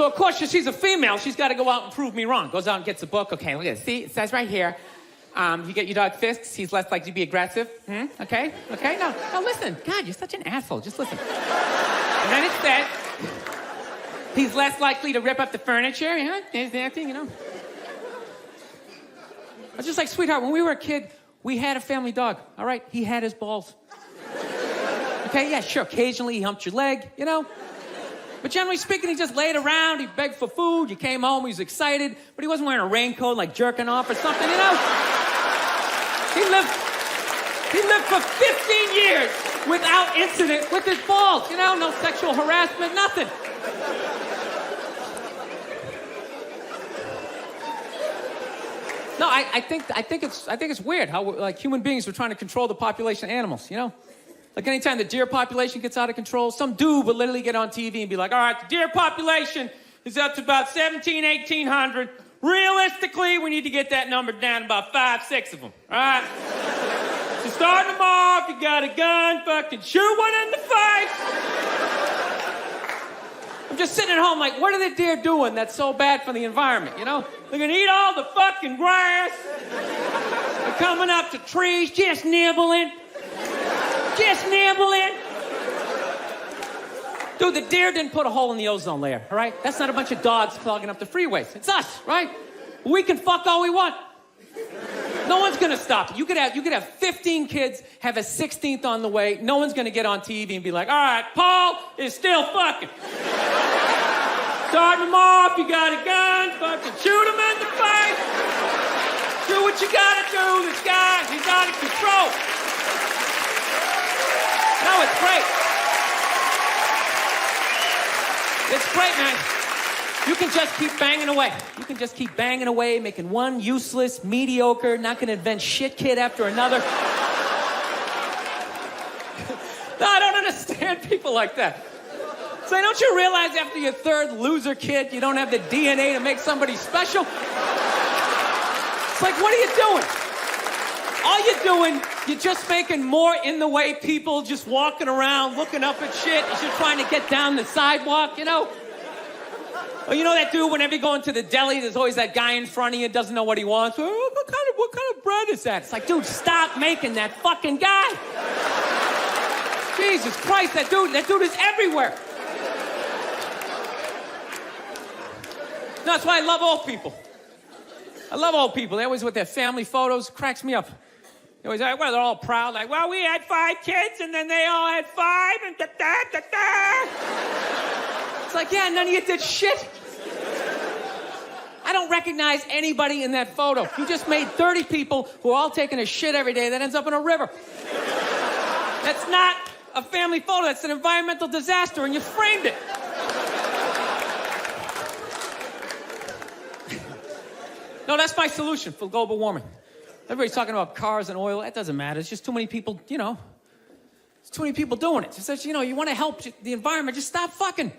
So, of course, she's a female. She's got to go out and prove me wrong. Goes out and gets a book. Okay, look at it. See, it says right here, you get your dog fixed, he's less likely to be aggressive. Okay? Okay? No, listen. God, you're such an asshole. Just listen. And then it says, he's less likely to rip up the furniture. There's that thing, I was just like, sweetheart, when we were a kid, we had a family dog, all right? He had his balls. Okay, yeah, sure. Occasionally, he humped your leg, But generally speaking, he just laid around, he begged for food, you came home, he was excited, but he wasn't wearing a raincoat, like jerking off or something, He lived for 15 years without incident with his balls, no sexual harassment, nothing. No, I think it's weird how like human beings are trying to control the population of animals, Like anytime the deer population gets out of control, some dude would literally get on TV and be like, all right, the deer population is up to about 1,800. Realistically, we need to get that number down to about 5, 6 of them, all right? So starting them off, you got a gun, fucking shoot one in the face. I'm just sitting at home like, what are the deer doing that's so bad for the environment, They're gonna eat all the fucking grass. They're coming up to trees, just nibbling. Just nibbling. Dude, the deer didn't put a hole in the ozone layer, all right? That's not a bunch of dogs clogging up the freeways. It's us, right? We can fuck all we want. No one's gonna stop it. You could have 15 kids, have a 16th on the way. No one's gonna get on TV and be like, all right, Paul is still fucking. Starting them off, you got a gun, fucking shoot him in the face. Do what you gotta do. This guy, he's out of control. No, it's great. It's great, man. You can just keep banging away. You can just keep banging away, making one useless, mediocre, not gonna invent shit kid after another. No, I don't understand people like that. So don't you realize after your third loser kid, you don't have the DNA to make somebody special? It's like, what are you doing? All you're doing, you're just making more in the way people just walking around, looking up at shit as you're trying to get down the sidewalk, Or that dude, whenever you go into the deli, there's always that guy in front of you, doesn't know what he wants. Oh, what kind of bread is that? It's like, dude, stop making that fucking guy. Jesus Christ, that dude is everywhere. No, that's why I love old people. I love old people. They always with their family photos. Cracks me up. They always like, well, they're all proud. Like, well, we had 5 kids, and then they all had 5, and da-da-da-da. It's like, yeah, none of you did shit. I don't recognize anybody in that photo. You just made 30 people who are all taking a shit every day that ends up in a river. That's not a family photo. That's an environmental disaster, and you framed it. No, that's my solution for global warming. Everybody's talking about cars and oil. That doesn't matter. It's just too many people, It's too many people doing it. Just that, you want to help the environment, just stop fucking.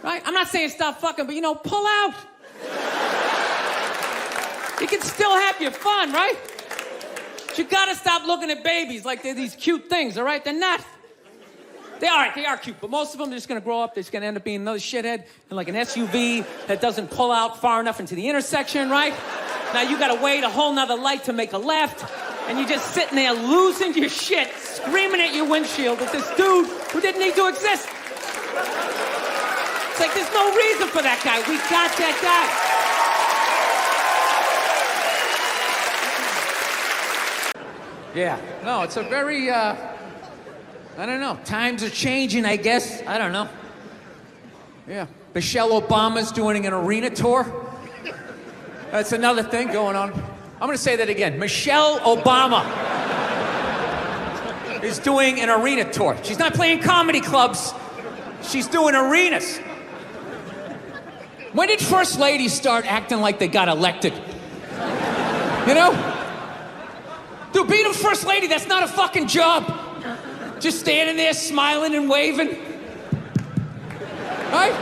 Right? I'm not saying stop fucking, but, pull out. You can still have your fun, right? But you got to stop looking at babies like they're these cute things, all right? They're not. They are cute, but most of them are just going to grow up. They're just going to end up being another shithead in like an SUV that doesn't pull out far enough into the intersection, right? Now you got to wait a whole nother light to make a left, and you're just sitting there losing your shit, screaming at your windshield at this dude who didn't need to exist. It's like there's no reason for that guy. We got that guy. Yeah, no, it's a very, I don't know. Times are changing, I guess. I don't know. Yeah. Michelle Obama's doing an arena tour. That's another thing going on. I'm going to say that again. Michelle Obama is doing an arena tour. She's not playing comedy clubs. She's doing arenas. When did first ladies start acting like they got elected? Dude, being a first lady, that's not a fucking job. Just standing there smiling and waving. Right?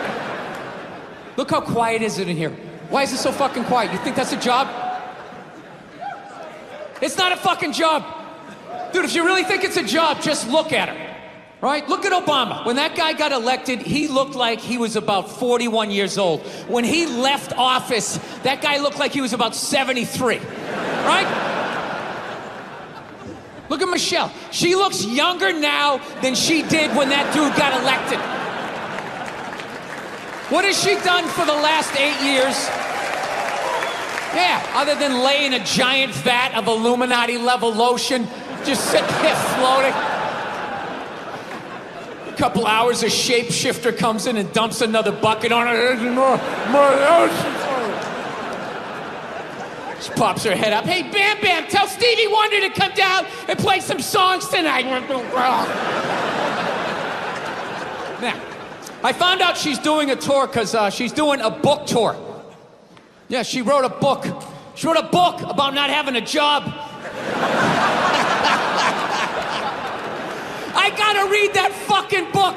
Look how quiet is it in here. Why is it so fucking quiet? You think that's a job? It's not a fucking job. Dude, if you really think it's a job, just look at her. Right? Look at Obama. When that guy got elected, he looked like he was about 41 years old. When he left office, that guy looked like he was about 73. Right? Look at Michelle. She looks younger now than she did when that dude got elected. What has she done for the last 8 years? Yeah, other than lay in a giant vat of Illuminati-level lotion, just sit there floating. A couple hours, a shapeshifter comes in and dumps another bucket on her. She pops her head up. Hey, Bam Bam, tell Stevie Wonder to come down and play some songs tonight. Now, I found out she's doing a tour because she's doing a book tour. Yeah, she wrote a book. She wrote a book about not having a job. I gotta read that fucking book.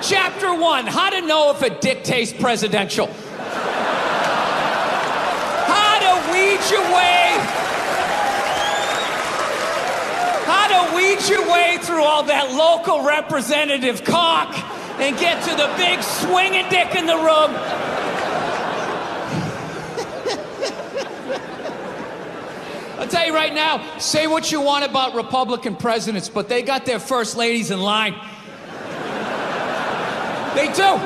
Chapter 1, how to know if a dick tastes presidential. How to weed your way through all that local representative cock and get to the big swinging dick in the room. I'll tell you right now, say what you want about Republican presidents, but they got their first ladies in line. They do.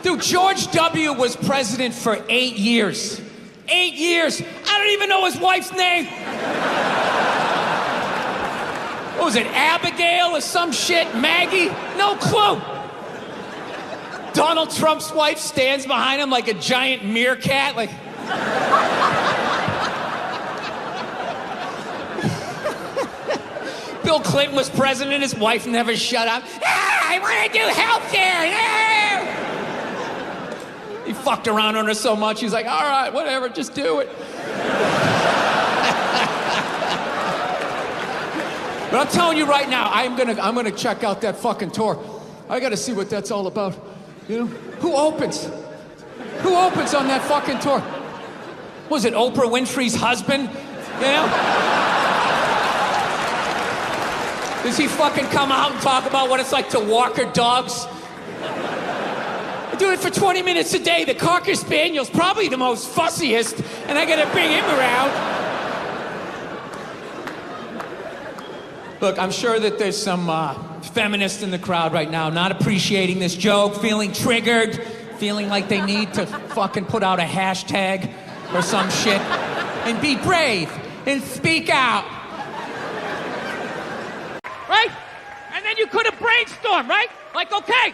Dude, George W. was president for 8 years. 8 years. I don't even know his wife's name. What was it, Abigail or some shit? Maggie? No clue. Donald Trump's wife stands behind him like a giant meerkat, like... Bill Clinton was president, his wife never shut up. I want to do healthcare. He fucked around on her so much, he's like, all right, whatever, just do it. But I'm telling you right now, I'm gonna check out that fucking tour. I gotta see what that's all about. You know? Who opens? Who opens on that fucking tour? Was it Oprah Winfrey's husband? You know? Does he fucking come out and talk about what it's like to walk her dogs? I do it for 20 minutes a day. The Cocker Spaniel's probably the most fussiest, and I gotta bring him around. Look, I'm sure that there's some feminists in the crowd right now not appreciating this joke, feeling triggered, feeling like they need to fucking put out a hashtag or some shit and be brave and speak out. Right? And then you could have brainstormed, right? Like, okay,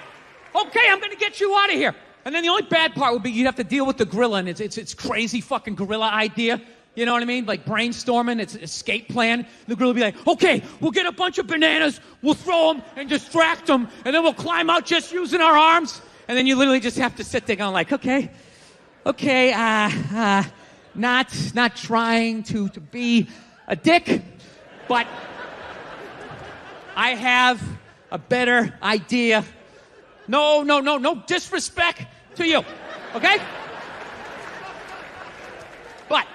I'm gonna get you out of here. And then the only bad part would be you'd have to deal with the gorilla and it's crazy fucking gorilla idea. You know what I mean? Like brainstorming, it's an escape plan. The gorilla would be like, okay, we'll get a bunch of bananas, we'll throw them and distract them, and then we'll climb out just using our arms. And then you literally just have to sit there going like, okay, not trying to be a dick, but I have a better idea. No disrespect to you, okay? But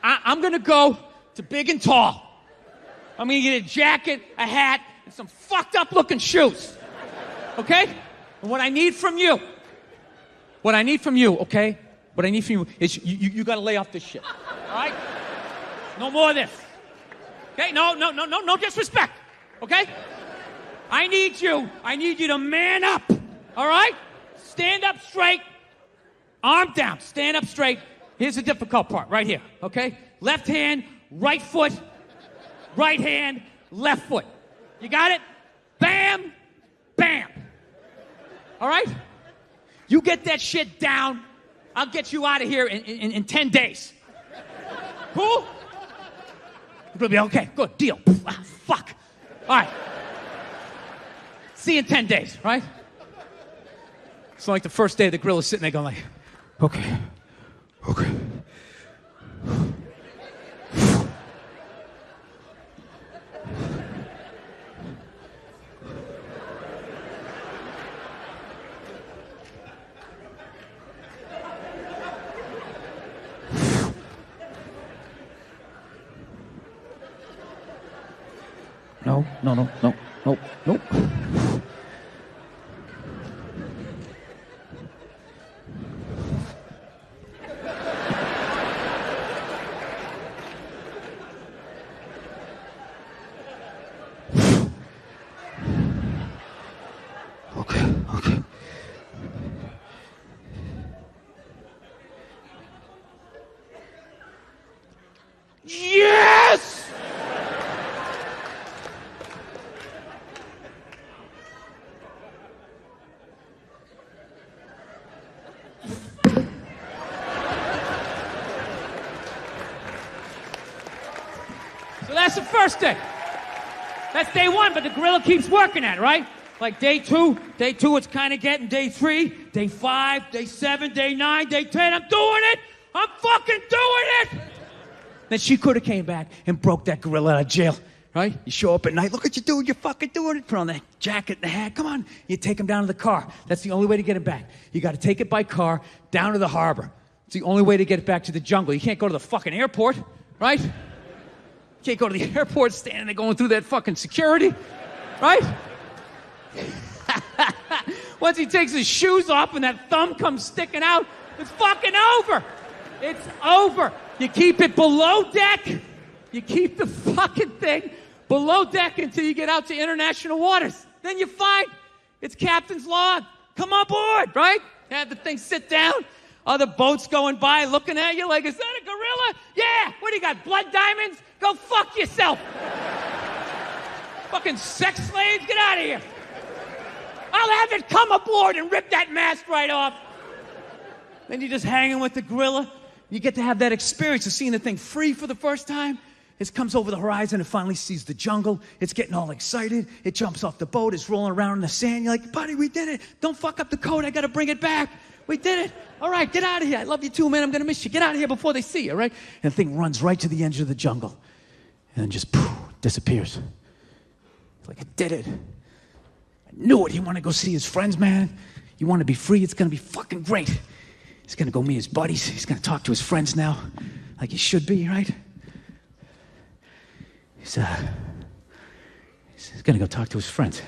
I'm gonna go to big and tall. I'm gonna get a jacket, a hat, and some fucked up looking shoes, okay? And what I need from you, okay? What I need from you is you gotta lay off this shit, all right? No more of this, okay? No disrespect. Okay? I need you to man up, all right? Stand up straight, arm down, stand up straight. Here's the difficult part, right here, okay? Left hand, right foot, right hand, left foot. You got it? Bam, bam. All right? You get that shit down, I'll get you out of here in 10 days. Cool? It'll be okay, good, deal. Ah, fuck. All right. See you in 10 days, right? So like the first day, the gorilla's sitting there going like, okay. no, no, no, no, no, no. Okay. Yes! So that's the first day. That's day one, but the gorilla keeps working at it, right? Like day two, it's kind of getting day 3, day 5, day 7, day 9, day 10. I'm doing it! I'm fucking doing it! Then she could have came back and broke that gorilla out of jail, right? You show up at night, look what you do, you're fucking doing it. Put on the jacket and the hat, come on. You take him down to the car. That's the only way to get him back. You got to take it by car down to the harbor. It's the only way to get it back to the jungle. You can't go to the fucking airport, right? You can't go to the airport standing there going through that fucking security, right? Once he takes his shoes off and that thumb comes sticking out, it's fucking over. It's over. You keep it below deck. You keep the fucking thing below deck until you get out to international waters. Then you're fine. It's captain's log. Come on board, right? Have the thing sit down. Other boats going by looking at you like, is that a gorilla? Yeah. What do you got, blood diamonds? Go fuck yourself. Fucking sex slaves, get out of here. I'll have it come aboard and rip that mask right off. Then you're just hanging with the gorilla. You get to have that experience of seeing the thing free for the first time. It comes over the horizon and finally sees the jungle. It's getting all excited. It jumps off the boat. It's rolling around in the sand. You're like, buddy, we did it. Don't fuck up the code. I got to bring it back. We did it. All right, get out of here. I love you too, man. I'm going to miss you. Get out of here before they see you, right? And the thing runs right to the edge of the jungle and then just poof, disappears. It's like, I did it. I knew it. He wanted to go see his friends, man. You want to be free. It's going to be fucking great. He's going to go meet his buddies. He's going to talk to his friends now like he should be, right? He's going to go talk to his friends.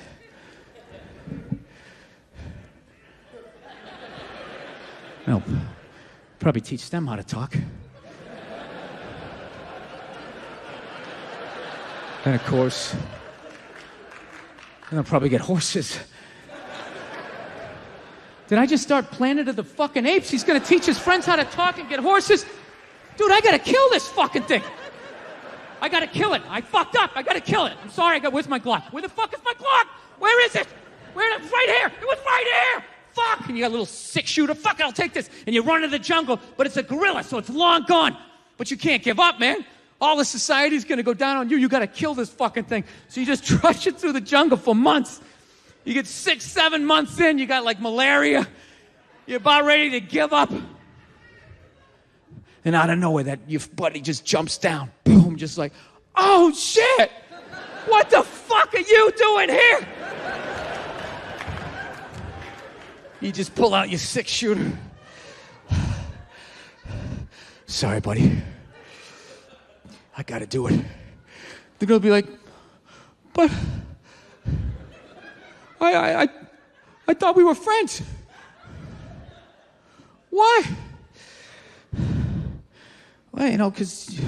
Well, probably teach them how to talk. And of course, then I'll probably get horses. Did I just start Planet of the fucking Apes? He's gonna teach his friends how to talk and get horses? Dude, I gotta kill this fucking thing. I gotta kill it. I fucked up. I gotta kill it. I'm sorry. Where's my Glock? Where the fuck is my Glock? Where is it? It's right here. It was right here. Fuck. And you got a little 6-shooter. Fuck it, I'll take this. And you run to the jungle, but it's a gorilla, so it's long gone. But you can't give up, man. All the society's gonna go down on you. You gotta kill this fucking thing. So you just trudge it through the jungle for months. You get 6, 7 months in, you got like malaria. You're about ready to give up. And out of nowhere, that your buddy just jumps down. Boom, just like, oh shit! What the fuck are you doing here? You just pull out your 6-shooter. Sorry, buddy. I gotta do it. They're gonna be like, but I thought we were friends. Why? Well, you know, because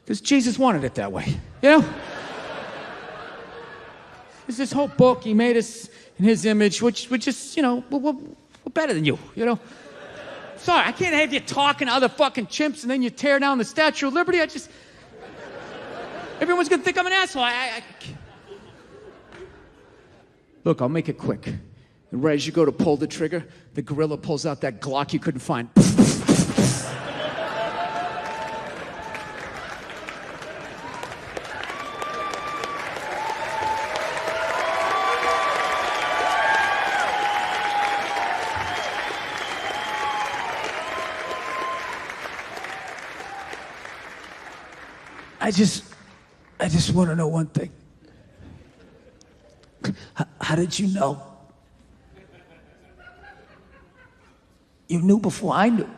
Jesus wanted it that way. You know? There's this whole book. He made us in his image, which just, you know, we're better than you, you know? Sorry, I can't have you talking to other fucking chimps and then you tear down the Statue of Liberty. Everyone's going to think I'm an asshole. Look, I'll make it quick. And right as you go to pull the trigger, the gorilla pulls out that Glock you couldn't find. I just want to know one thing. How did you know? You knew before I knew.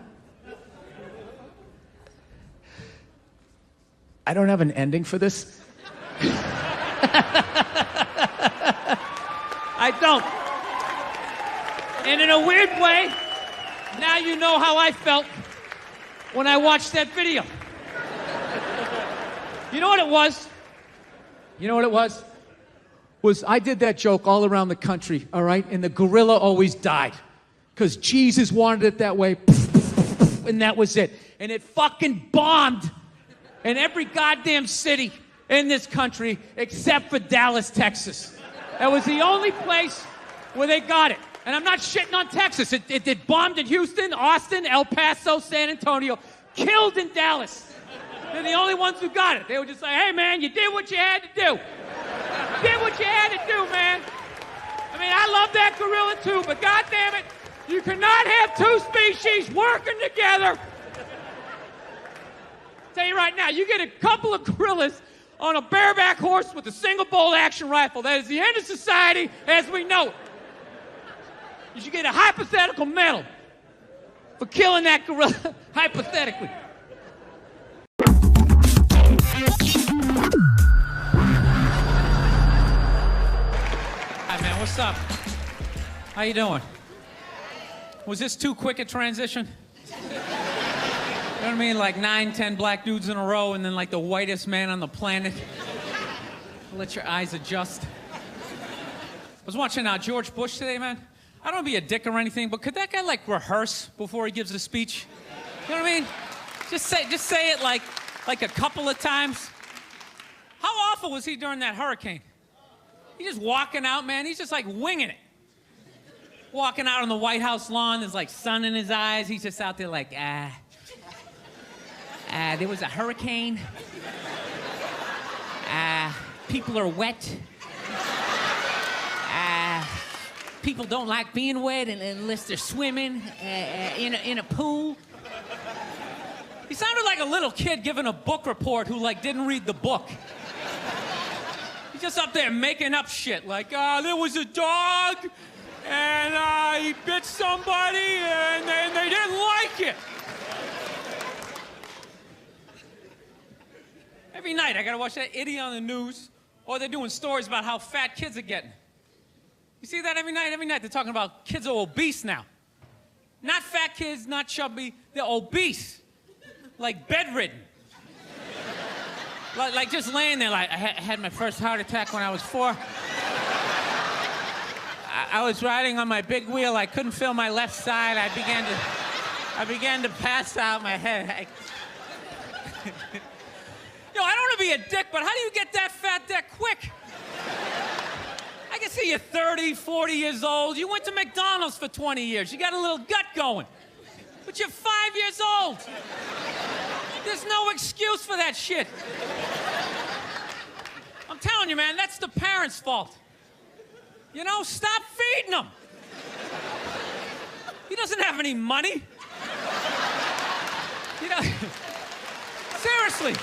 I don't have an ending for this. I don't. And in a weird way, now you know how I felt when I watched that video. You know what it was? You know what it was? Was I did that joke all around the country, all right? And the gorilla always died. Because Jesus wanted it that way. And that was it. And it fucking bombed in every goddamn city in this country except for Dallas, Texas. That was the only place where they got it. And I'm not shitting on Texas. It bombed in Houston, Austin, El Paso, San Antonio, killed in Dallas. They're the only ones who got it. They were just like, hey, man, you did what you had to do. You did what you had to do, man. I mean, I love that gorilla, too, but goddamn it, you cannot have two species working together. Tell you right now, you get a couple of gorillas on a bareback horse with a single bolt action rifle. That is the end of society as we know it. You should get a hypothetical medal for killing that gorilla, hypothetically. Hi, man, what's up? How you doing? Was this too quick a transition? You know what I mean? Like 9, 10 black dudes in a row and then like the whitest man on the planet. Let your eyes adjust. I was watching George Bush today, man. I don't want to be a dick or anything, but could that guy like rehearse before he gives a speech? You know what I mean? Just say it like a couple of times. How awful was he during that hurricane? He's just walking out, man. He's just like winging it. Walking out on the White House lawn, there's like sun in his eyes. He's just out there like, there was a hurricane. People are wet. People don't like being wet unless they're swimming in a pool. He sounded like a little kid giving a book report who like didn't read the book. He's just up there making up shit like, there was a dog and he bit somebody and they didn't like it. Every night I gotta watch that idiot on the news, or they're doing stories about how fat kids are getting. You see that every night? Every night they're talking about kids are obese now. Not fat kids, not chubby, they're obese. Like bedridden. Like just laying there like, I had my first heart attack when I was 4. I was riding on my big wheel, I couldn't feel my left side, I began to pass out my head. Yo, I don't want to be a dick, but how do you get that fat that quick? I can see you're 30, 40 years old. You went to McDonald's for 20 years. You got a little gut going. But you're 5 years old. There's no excuse for that shit. I'm telling you, man, that's the parents' fault. You know, stop feeding him. He doesn't have any money. You know, seriously.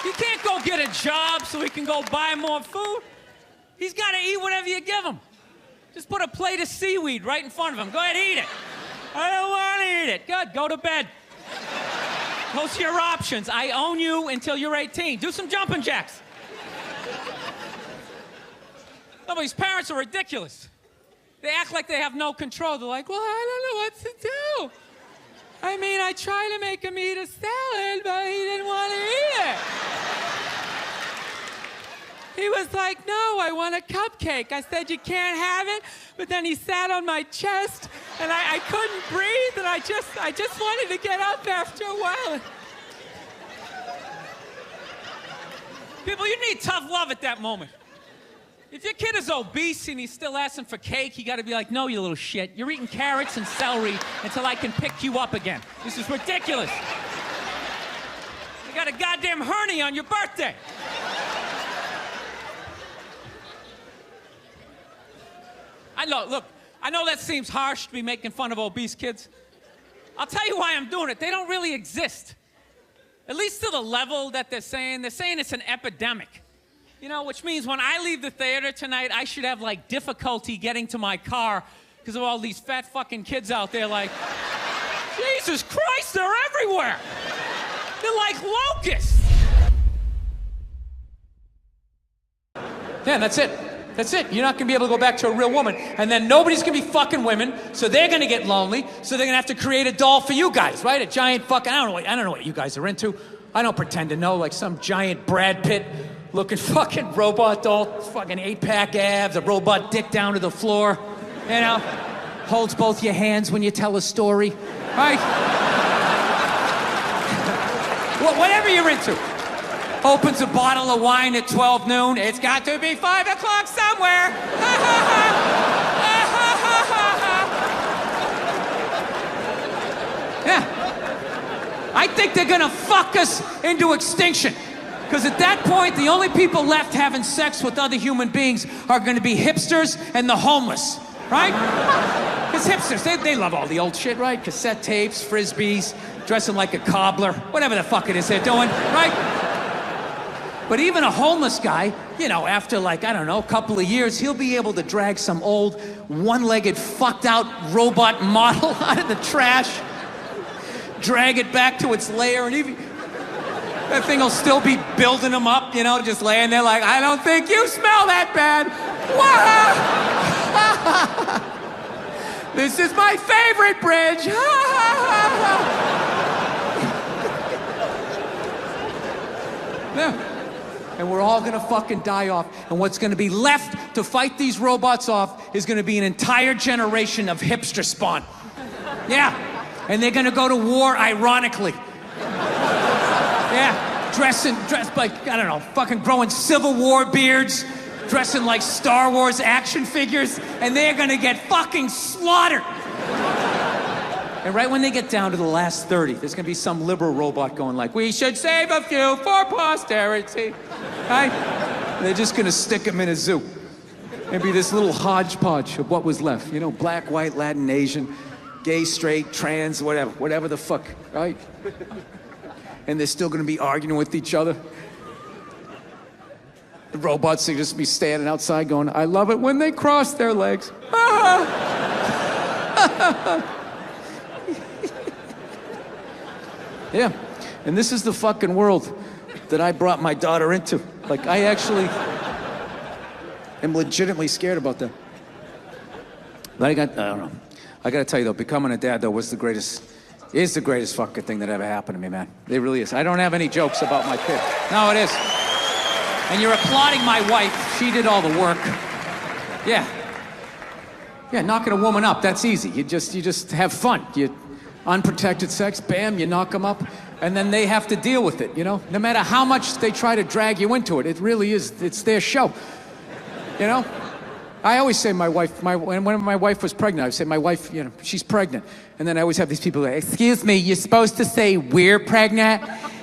He can't go get a job so he can go buy more food. He's got to eat whatever you give him. Just put a plate of seaweed right in front of him. Go ahead, eat it. I don't want to eat it. Good, go to bed. Those are your options. I own you until you're 18. Do some jumping jacks. No, but these parents are ridiculous. They act like they have no control. They're like, well, I don't know what to do. I mean, I tried to make him eat a salad, but he didn't want to eat it. He was like, no, I want a cupcake. I said, you can't have it. But then he sat on my chest, and I couldn't breathe, and I just wanted to get up after a while. People, you need tough love at that moment. If your kid is obese and he's still asking for cake, you got to be like, no, you little shit. You're eating carrots and celery until I can pick you up again. This is ridiculous. You got a goddamn hernia on your birthday. I know that seems harsh to be making fun of obese kids. I'll tell you why I'm doing it. They don't really exist. At least to the level that they're saying it's an epidemic. You know, which means when I leave the theater tonight, I should have, like, difficulty getting to my car because of all these fat fucking kids out there like, Jesus Christ, they're everywhere. They're like locusts. Yeah, that's it. That's it. You're not gonna be able to go back to a real woman. And then nobody's gonna be fucking women, so they're gonna get lonely, so they're gonna have to create a doll for you guys, right? A giant fucking, I don't know what you guys are into. I don't pretend to know, like some giant Brad Pitt looking fucking robot doll, fucking 8-pack abs, a robot dick down to the floor, you know? Holds both your hands when you tell a story, right? Whatever you're into. Opens a bottle of wine at 12 noon. It's got to be 5 o'clock somewhere. Yeah. I think they're gonna fuck us into extinction. Because at that point, the only people left having sex with other human beings are gonna be hipsters and the homeless, right? Because hipsters, they love all the old shit, right? Cassette tapes, frisbees, dressing like a cobbler, whatever the fuck it is they're doing, right? But even a homeless guy, you know, after like, I don't know, a couple of years, he'll be able to drag some old, one-legged, fucked-out robot model out of the trash, drag it back to its lair, and even that thing will still be building him up, you know, just laying there like, I don't think you smell that bad. This is my favorite bridge. Yeah. And we're all gonna fucking die off. And what's gonna be left to fight these robots off is gonna be an entire generation of hipster spawn. Yeah. And they're gonna go to war ironically. Yeah. Dressed like, I don't know, fucking growing Civil War beards, dressing like Star Wars action figures, and they're gonna get fucking slaughtered. And right when they get down to the last 30, there's gonna be some liberal robot going like, we should save a few for posterity, right? And they're just gonna stick them in a zoo. And be this little hodgepodge of what was left. You know, black, white, Latin, Asian, gay, straight, trans, whatever the fuck, right? And they're still gonna be arguing with each other. The robots will just be standing outside going, I love it when they cross their legs. Yeah, and this is the fucking world that I brought my daughter into. Like, I actually am legitimately scared about that. But I don't know. I gotta tell you though, becoming a dad though is the greatest fucking thing that ever happened to me, man. It really is. I don't have any jokes about my kid. No, it is. And you're applauding my wife. She did all the work. Yeah. Yeah, knocking a woman up, that's easy. You just have fun. Unprotected sex, bam, you knock them up, and then they have to deal with it, you know? No matter how much they try to drag you into it, it really is, it's their show, you know? I always say when my wife was pregnant, I would say my wife, you know, she's pregnant. And then I always have these people like, excuse me, you're supposed to say we're pregnant?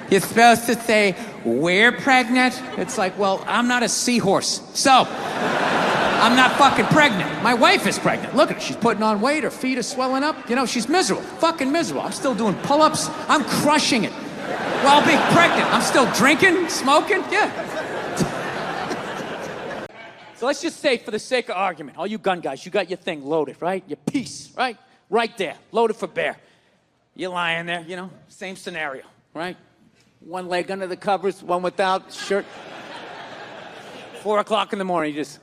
You're supposed to say we're pregnant? It's like, well, I'm not a seahorse, so I'm not fucking pregnant. My wife is pregnant. Look at her. She's putting on weight. Her feet are swelling up. You know, she's miserable. Fucking miserable. I'm still doing pull-ups. I'm crushing it. While being pregnant. I'm still drinking, smoking. Yeah. So let's just say, for the sake of argument, all you gun guys, you got your thing loaded, right? Your piece, right? Right there. Loaded for bear. You're lying there, you know, same scenario, right? One leg under the covers, one without, shirt. 4 o'clock in the morning, you just...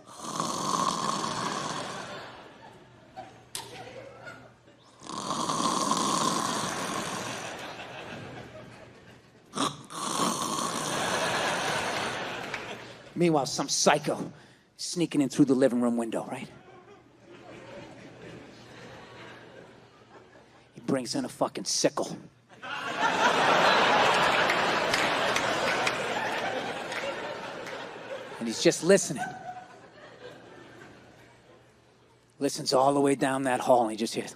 Meanwhile, some psycho sneaking in through the living room window, right? He brings in a fucking sickle. And he's just listening. Listens all the way down that hall, and he just hears...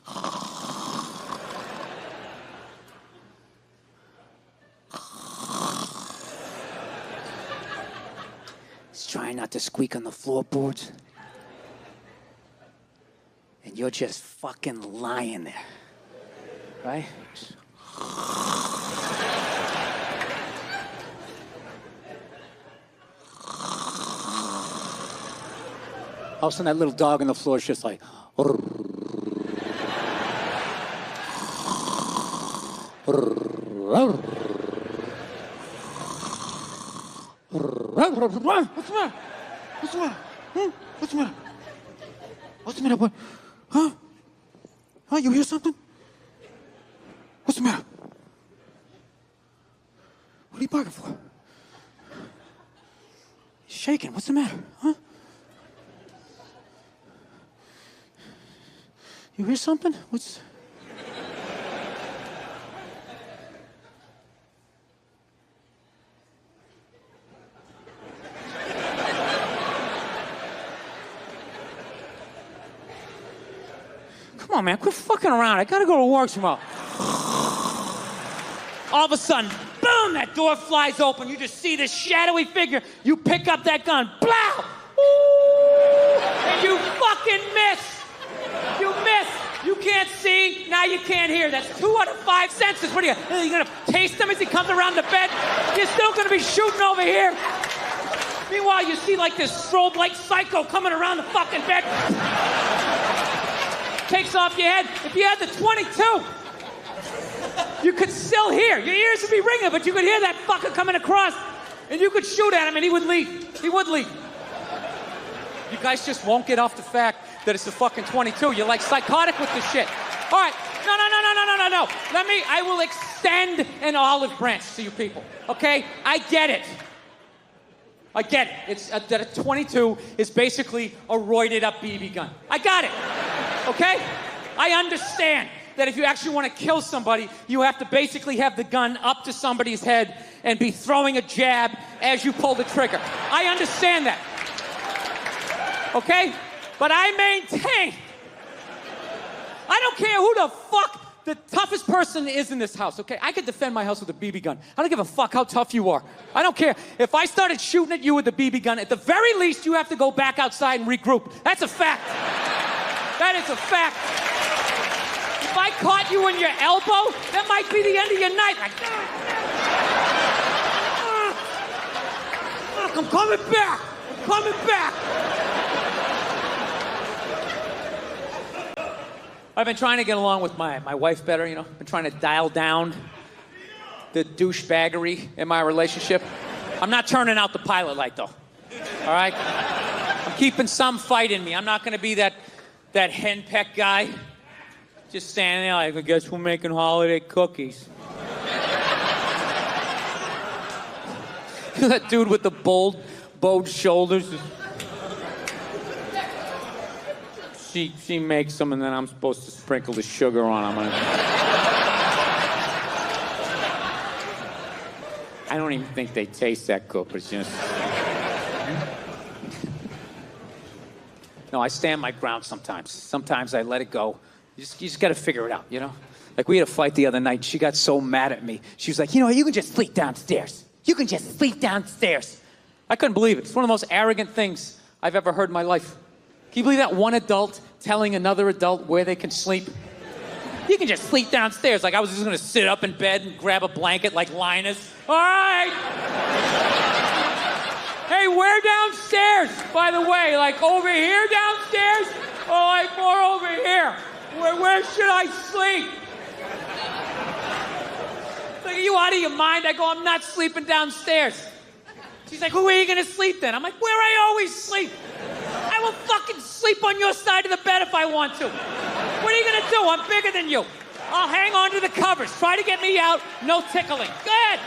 Trying not to squeak on the floorboards. And you're just fucking lying there. Right? All of a sudden that little dog on the floor is just like... What's the matter? What's the matter? Huh? What's the matter? What's the matter, boy? Huh? Huh? You hear something? What's the matter? What are you barking for? He's shaking. What's the matter? Huh? You hear something? What's... Come on, man, quit fucking around. I gotta go to work tomorrow. All of a sudden, boom, that door flies open. You just see this shadowy figure. You pick up that gun, blow! Ooh! And you fucking miss. You miss. You can't see, now you can't hear. That's 2 out of 5 senses. What are you gonna taste him as he comes around the bed? You're still gonna be shooting over here. Meanwhile, you see like this strobe light psycho coming around the fucking bed. Takes off your head. If you had the 22, you could still hear. Your ears would be ringing, but you could hear that fucker coming across, and you could shoot at him, and he would leave. He would leave. You guys just won't get off the fact that it's the fucking 22. You're like psychotic with this shit. All right. No. I will extend an olive branch to you people, okay? I get it. It's that a 22 is basically a roided up BB gun. I got it. Okay? I understand that if you actually want to kill somebody, you have to basically have the gun up to somebody's head and be throwing a jab as you pull the trigger. I understand that. Okay? But I maintain, I don't care who the fuck the toughest person is in this house, okay? I could defend my house with a BB gun. I don't give a fuck how tough you are. I don't care. If I started shooting at you with a BB gun, at the very least, you have to go back outside and regroup. That's a fact. That is a fact. If I caught you in your elbow, that might be the end of your night. Like, I'm coming back. I'm coming back. I've been trying to get along with my wife better, you know. I've been trying to dial down the douchebaggery in my relationship. I'm not turning out the pilot light, though. All right? I'm keeping some fight in me. I'm not going to be that henpeck guy. Just standing there like, I guess we're making holiday cookies. That dude with the bowed shoulders. She makes them, and then I'm supposed to sprinkle the sugar on them. I don't even think they taste that good, but it's just... No, I stand my ground sometimes. Sometimes I let it go. You just got to figure it out, you know? Like, we had a fight the other night. She got so mad at me. She was like, you know what, you can just sleep downstairs. You can just sleep downstairs. I couldn't believe it. It's one of the most arrogant things I've ever heard in my life. Can you believe that? One adult telling another adult where they can sleep? You can just sleep downstairs. Like I was just gonna sit up in bed and grab a blanket like Linus. All right. Hey, where downstairs, by the way? Like over here downstairs? Or like more over here? Where should I sleep? Like, are you out of your mind? I go, I'm not sleeping downstairs. She's like, who are you gonna sleep then? I'm like, where I always sleep. I will fucking sleep on your side of the bed if I want to. What are you gonna do? I'm bigger than you. I'll hang on to the covers. Try to get me out. No tickling. Good.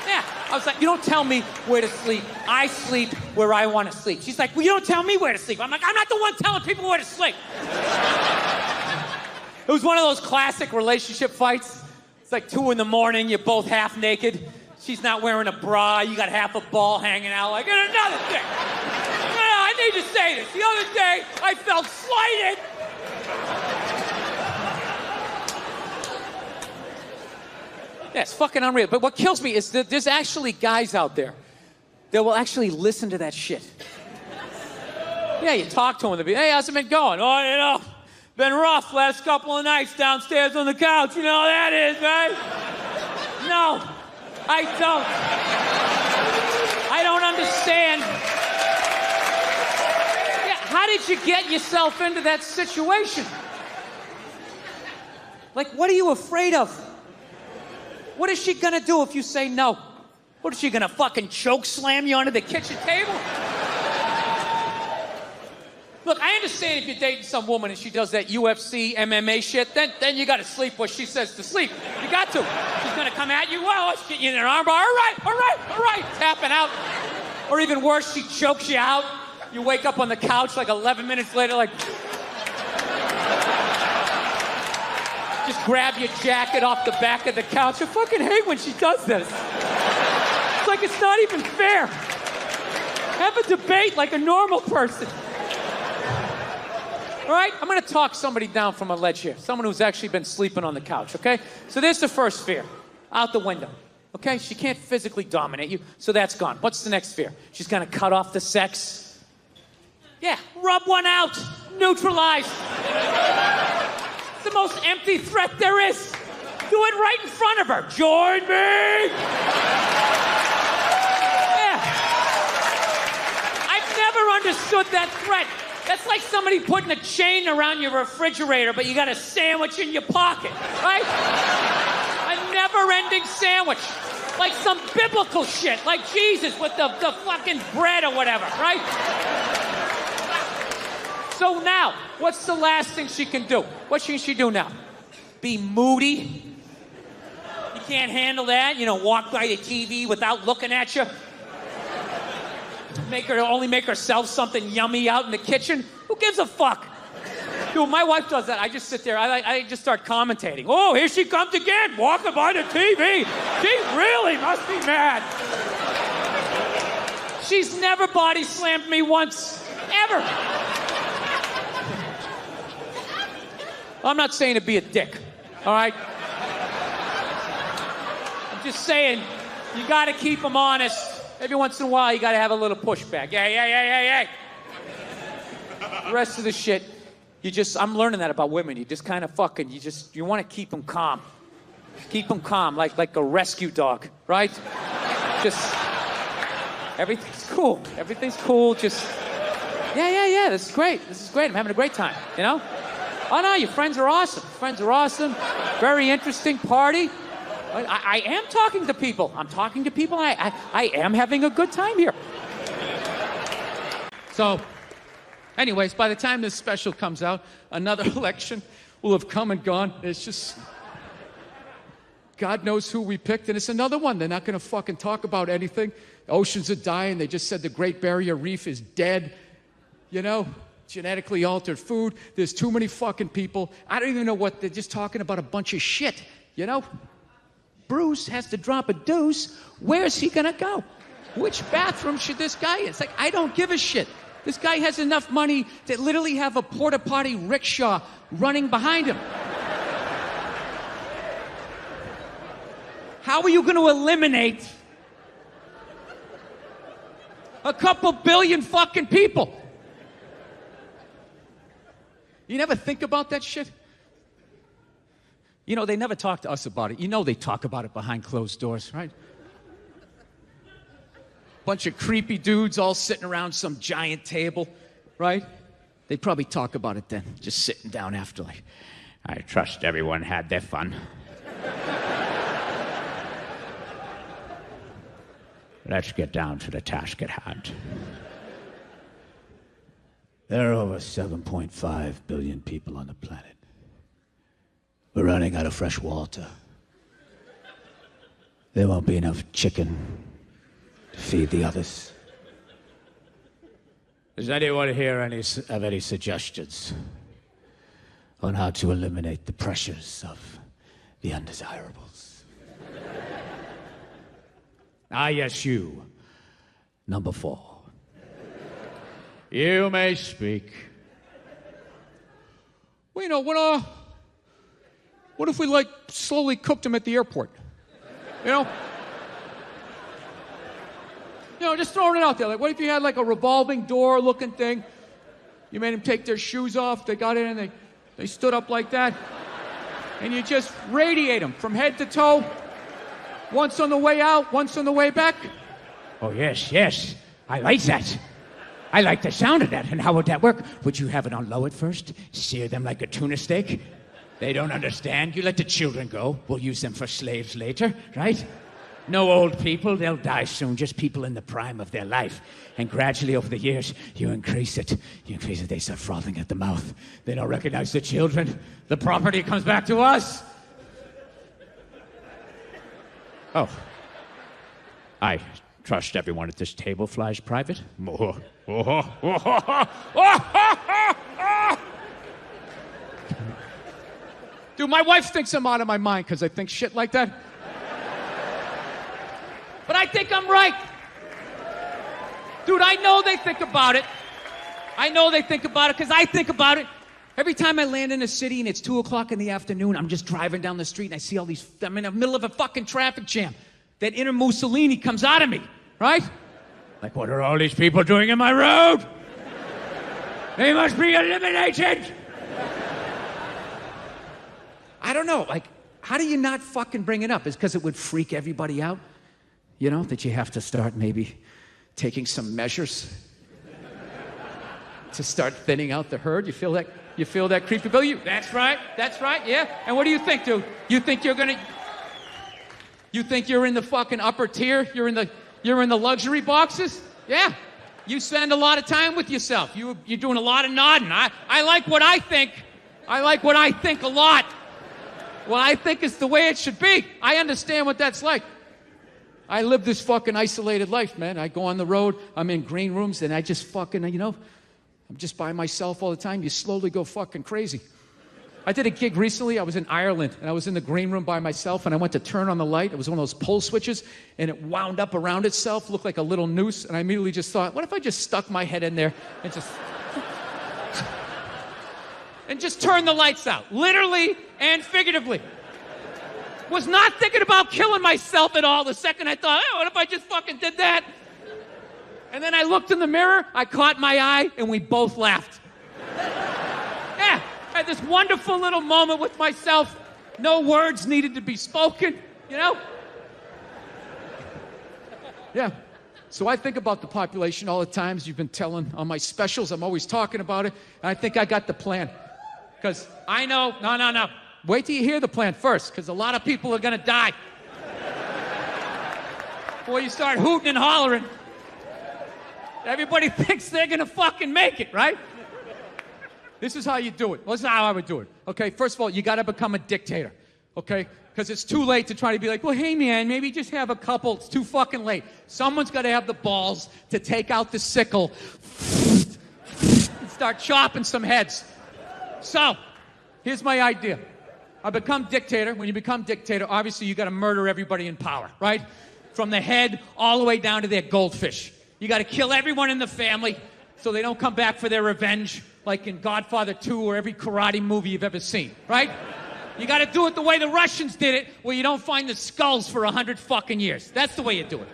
Yeah. I was like, you don't tell me where to sleep. I sleep where I want to sleep. She's like, well, you don't tell me where to sleep. I'm like, I'm not the one telling people where to sleep. It was one of those classic relationship fights. It's like 2 a.m, you're both half naked. She's not wearing a bra, you got half a ball hanging out. Like, and another thing. I need to say this. The other day, I felt slighted. Yeah, it's fucking unreal. But what kills me is that there's actually guys out there that will actually listen to that shit. Yeah, you talk to them, they'll be, hey, how's it been going? Oh, you know, been rough last couple of nights downstairs on the couch. You know how that is, right? No, I don't. I don't understand. Yeah, how did you get yourself into that situation? Like, what are you afraid of? What is she gonna do if you say no? What is she gonna fucking choke slam you onto the kitchen table? Look, I understand if you're dating some woman and she does that UFC, MMA shit, then you gotta sleep what she says to sleep. You got to. She's gonna come at you, well, she's getting you in an armbar, all right, tapping out. Or even worse, she chokes you out. You wake up on the couch like 11 minutes later, like... Just grab your jacket off the back of the couch. I fucking hate when she does this. It's like it's not even fair. Have a debate like a normal person. All right, I'm gonna talk somebody down from a ledge here. Someone who's actually been sleeping on the couch, okay? So there's the first fear, out the window, okay? She can't physically dominate you, so that's gone. What's the next fear? She's gonna cut off the sex. Yeah, rub one out, neutralize. It's the most empty threat there is. Do it right in front of her. Join me! Yeah. I've never understood that threat. That's like somebody putting a chain around your refrigerator, but you got a sandwich in your pocket, right? A never-ending sandwich. Like some biblical shit, like Jesus with the fucking bread or whatever, right? So now, what's the last thing she can do? What can she do now? Be moody? You can't handle that? You know, walk by the TV without looking at you? Only make herself something yummy out in the kitchen? Who gives a fuck? Dude, my wife does that. I just sit there. I just start commentating. Oh, here she comes again, walking by the TV. She really must be mad. She's never body slammed me once, ever. I'm not saying to be a dick, all right? I'm just saying you got to keep them honest. Every once in a while, you got to have a little pushback. Hey. The rest of the shit, I'm learning that about women. You just kind of fucking, you want to keep them calm. Keep them calm, like a rescue dog, right? Just, everything's cool. Everything's cool. Just, yeah, this is great. I'm having a great time, you know? Oh, no, your friends are awesome. Very interesting party. I am talking to people. I'm talking to people. I am having a good time here. So, anyways, by the time this special comes out, another election will have come and gone. It's just... God knows who we picked, and it's another one. They're not going to fucking talk about anything. The oceans are dying. They just said the Great Barrier Reef is dead. You know? Genetically altered food. There's too many fucking people. I don't even know what... They're just talking about a bunch of shit. You know? Bruce has to drop a deuce. Where's he gonna go? Which bathroom should this guy in? It's like, I don't give a shit. This guy has enough money to literally have a porta potty rickshaw running behind him. How are you gonna eliminate a couple billion fucking people? You never think about that shit? You know, they never talk to us about it. You know they talk about it behind closed doors, right? Bunch of creepy dudes all sitting around some giant table, right? They probably talk about it then, just sitting down after, like, I trust everyone had their fun. Let's get down to the task at hand. There are over 7.5 billion people on the planet. We're running out of fresh water. There won't be enough chicken to feed the others. Does anyone here have any suggestions on how to eliminate the pressures of the undesirables? Ah, yes, you. Number 4. You may speak. Well, you know, what if we, like, slowly cooked him at the airport? You know? You know, just throwing it out there. Like, what if you had, like, a revolving door looking thing? You made them take their shoes off. They got in and they stood up like that. And you just radiate them from head to toe. Once on the way out, once on the way back. Oh, yes. I like that. I like the sound of that. And how would that work? Would you have it on low at first? Sear them like a tuna steak? They don't understand. You let the children go. We'll use them for slaves later, right? No old people, they'll die soon, just people in the prime of their life. And gradually over the years, you increase it, they start frothing at the mouth. They don't recognize the children. The property comes back to us. Oh. I trust everyone at this table flies private. Dude, my wife thinks I'm out of my mind because I think shit like that. But I think I'm right. Dude, I know they think about it. I know they think about it because I think about it. Every time I land in a city and it's 2 o'clock in the afternoon, I'm just driving down the street and I see all these, I'm in the middle of a fucking traffic jam. That inner Mussolini comes out of me, right? Like, what are all these people doing in my road? They must be eliminated. I don't know, like, how do you not fucking bring it up? Is because it would freak everybody out? You know, that you have to start maybe taking some measures to start thinning out the herd? You feel that? You feel that creepy bill? That's right, yeah. And what do you think, dude? You think you're in the fucking upper tier? You're in the luxury boxes? Yeah. You spend a lot of time with yourself. You're doing a lot of nodding. I like what I think. I like what I think a lot. What I think is the way it should be. I understand what that's like. I live this fucking isolated life, man. I go on the road, I'm in green rooms, and I just fucking, I'm just by myself all the time. You slowly go fucking crazy. I did a gig recently. I was in Ireland, and I was in the green room by myself, and I went to turn on the light. It was one of those pull switches, and it wound up around itself, looked like a little noose, and I immediately just thought, what if I just stuck my head in there and just turn the lights out, literally and figuratively. Was not thinking about killing myself at all. The second I thought, what if I just fucking did that? And then I looked in the mirror, I caught my eye, and we both laughed. Yeah, I had this wonderful little moment with myself. No words needed to be spoken, Yeah. So I think about the population all the times. You've been telling on my specials. I'm always talking about it. And I think I got the plan. Because I know, no. Wait till you hear the plan first, because a lot of people are going to die. Before you start hooting and hollering. Everybody thinks they're going to fucking make it, right? This is how you do it. Well, this is how I would do it. Okay, first of all, you got to become a dictator. Okay? Because it's too late to try to be like, well, hey, man, maybe just have a couple. It's too fucking late. Someone's got to have the balls to take out the sickle and start chopping some heads. So, here's my idea. I become dictator. When you become dictator, obviously you got to murder everybody in power, right? From the head all the way down to their goldfish. You got to kill everyone in the family so they don't come back for their revenge, like in Godfather 2 or every karate movie you've ever seen, right? You got to do it the way the Russians did it, where you don't find the skulls for 100 fucking years. That's the way you do it.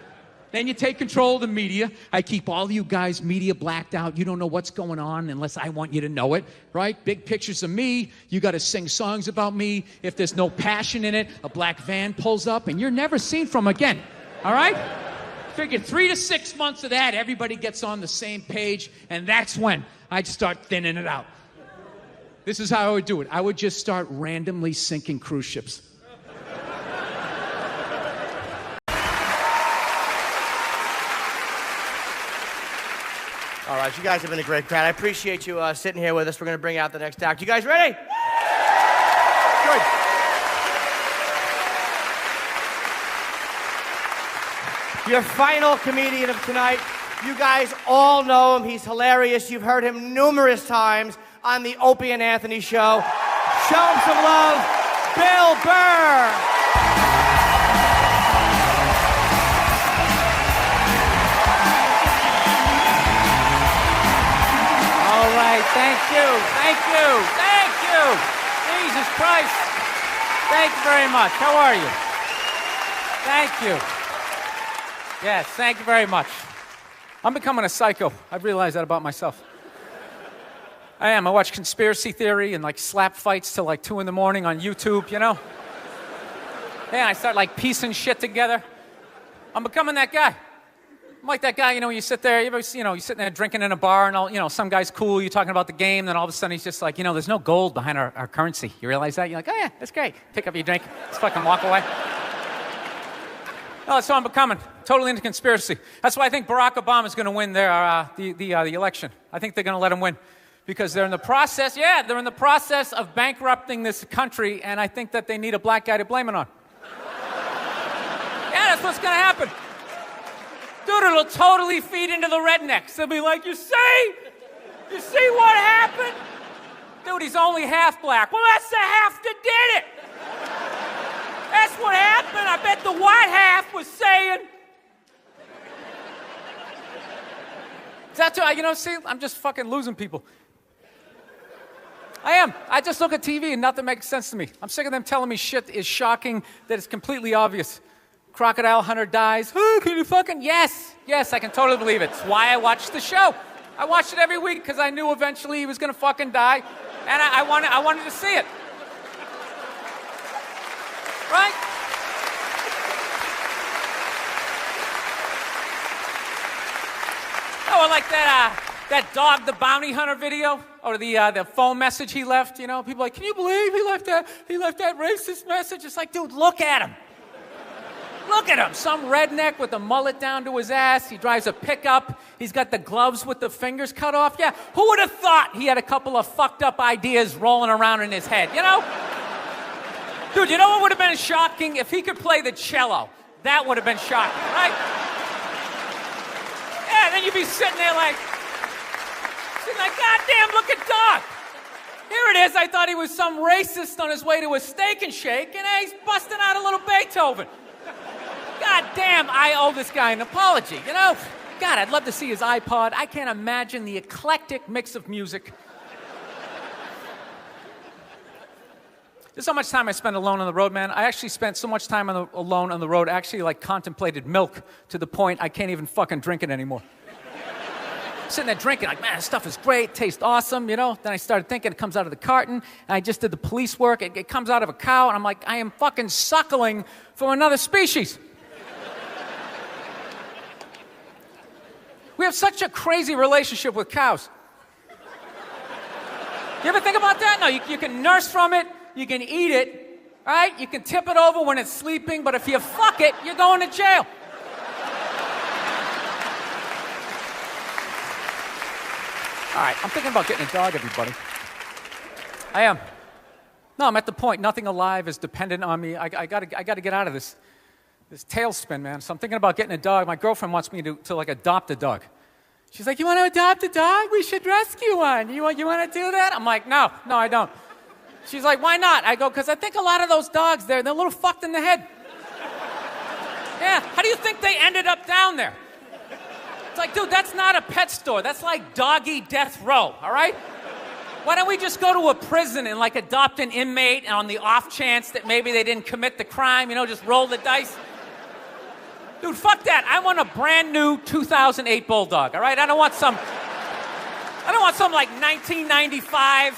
Then you take control of the media. I keep all of you guys media blacked out. You don't know what's going on unless I want you to know it, right? Big pictures of me. You got to sing songs about me. If there's no passion in it, a black van pulls up and you're never seen from again, all right? Figure 3 to 6 months of that, everybody gets on the same page, and that's when I'd start thinning it out. This is how I would do it. I would just start randomly sinking cruise ships. All right, you guys have been a great crowd. I appreciate you sitting here with us. We're going to bring out the next act. You guys ready? Good. Your final comedian of tonight. You guys all know him. He's hilarious. You've heard him numerous times on the Opie and Anthony show. Show him some love, Bill Burr. All right, thank you. Jesus Christ. Thank you very much. How are you? Thank you. Yes, thank you very much. I'm becoming a psycho. I've realized that about myself. I am. I watch conspiracy theory and slap fights till 2 in the morning on YouTube, Yeah, I start piecing shit together. I'm becoming that guy. I'm like that guy, you sit there, you're sitting there drinking in a bar and all, some guy's cool, you're talking about the game, then all of a sudden he's just like, there's no gold behind our currency. You realize that? You're like, oh yeah, that's great. Pick up your drink, just fucking walk away. Oh, that's what I'm becoming. Totally into conspiracy. That's why I think Barack Obama is going to win the election. I think they're going to let him win because they're in the process. Yeah, they're in the process of bankrupting this country, and I think that they need a black guy to blame it on. Yeah, that's what's going to happen. Dude, it'll totally feed into the rednecks. They'll be like, you see what happened? Dude, he's only half black. Well, that's the half that did it. That's what happened. I bet the white half was saying. That's why, see, I'm just fucking losing people. I am. I just look at TV and nothing makes sense to me. I'm sick of them telling me shit is shocking that is completely obvious. Crocodile hunter dies. Oh, can you fucking... Yes, I can totally believe it. It's why I watched the show. I watched it every week because I knew eventually he was going to fucking die, and I wanted to see it. Right? Oh, like that dog, the bounty hunter video, or the phone message he left. People are like, can you believe he left that racist message? It's like, dude, look at him. Look at him. Some redneck with a mullet down to his ass. He drives a pickup. He's got the gloves with the fingers cut off. Yeah, who would have thought he had a couple of fucked up ideas rolling around in his head, Dude, you know what would have been shocking? If he could play the cello. That would have been shocking, right? Yeah, then you'd be sitting there like, goddamn, look at Doc. Here it is. I thought he was some racist on his way to a steak and shake, and he's busting out a little Beethoven. God damn, I owe this guy an apology, God, I'd love to see his iPod. I can't imagine the eclectic mix of music. There's so much time I spend alone on the road, man. I actually spent so much time alone on the road, I actually contemplated milk to the point I can't even fucking drink it anymore. Sitting there drinking, man, this stuff is great, tastes awesome, Then I started thinking it comes out of the carton, and I just did the police work. It comes out of a cow, and I'm like, I am fucking suckling from another species. We have such a crazy relationship with cows. You ever think about that? No, you can nurse from it, you can eat it, right? You can tip it over when it's sleeping, but if you fuck it, you're going to jail. All right, I'm thinking about getting a dog, everybody. I am. No, I'm at the point. Nothing alive is dependent on me. I gotta get out of this tailspin, man. So I'm thinking about getting a dog. My girlfriend wants me to adopt a dog. She's like, you want to adopt a dog? We should rescue one. You want to do that? I'm like, no, I don't. She's like, why not? I go, because I think a lot of those dogs they're a little fucked in the head. Yeah, how do you think they ended up down there? It's like, dude, that's not a pet store. That's like doggy death row, all right? Why don't we just go to a prison and adopt an inmate on the off chance that maybe they didn't commit the crime, just roll the dice? Dude, fuck that. I want a brand new 2008 Bulldog, all right? I don't want some 1995,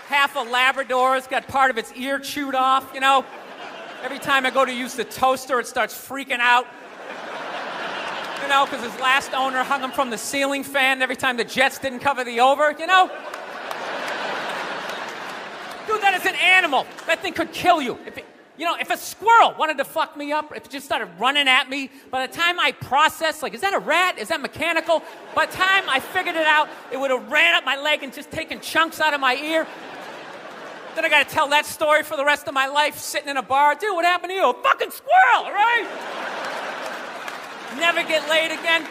half a Labrador. It's got part of its ear chewed off, Every time I go to use the toaster, it starts freaking out. Because his last owner hung him from the ceiling fan every time the Jets didn't cover the over, Dude, that is an animal. That thing could kill you. If a squirrel wanted to fuck me up, if it just started running at me, by the time I processed, is that a rat? Is that mechanical? By the time I figured it out, it would have ran up my leg and just taken chunks out of my ear. Then I got to tell that story for the rest of my life, sitting in a bar. Dude, what happened to you? A fucking squirrel, all right? Never get laid again.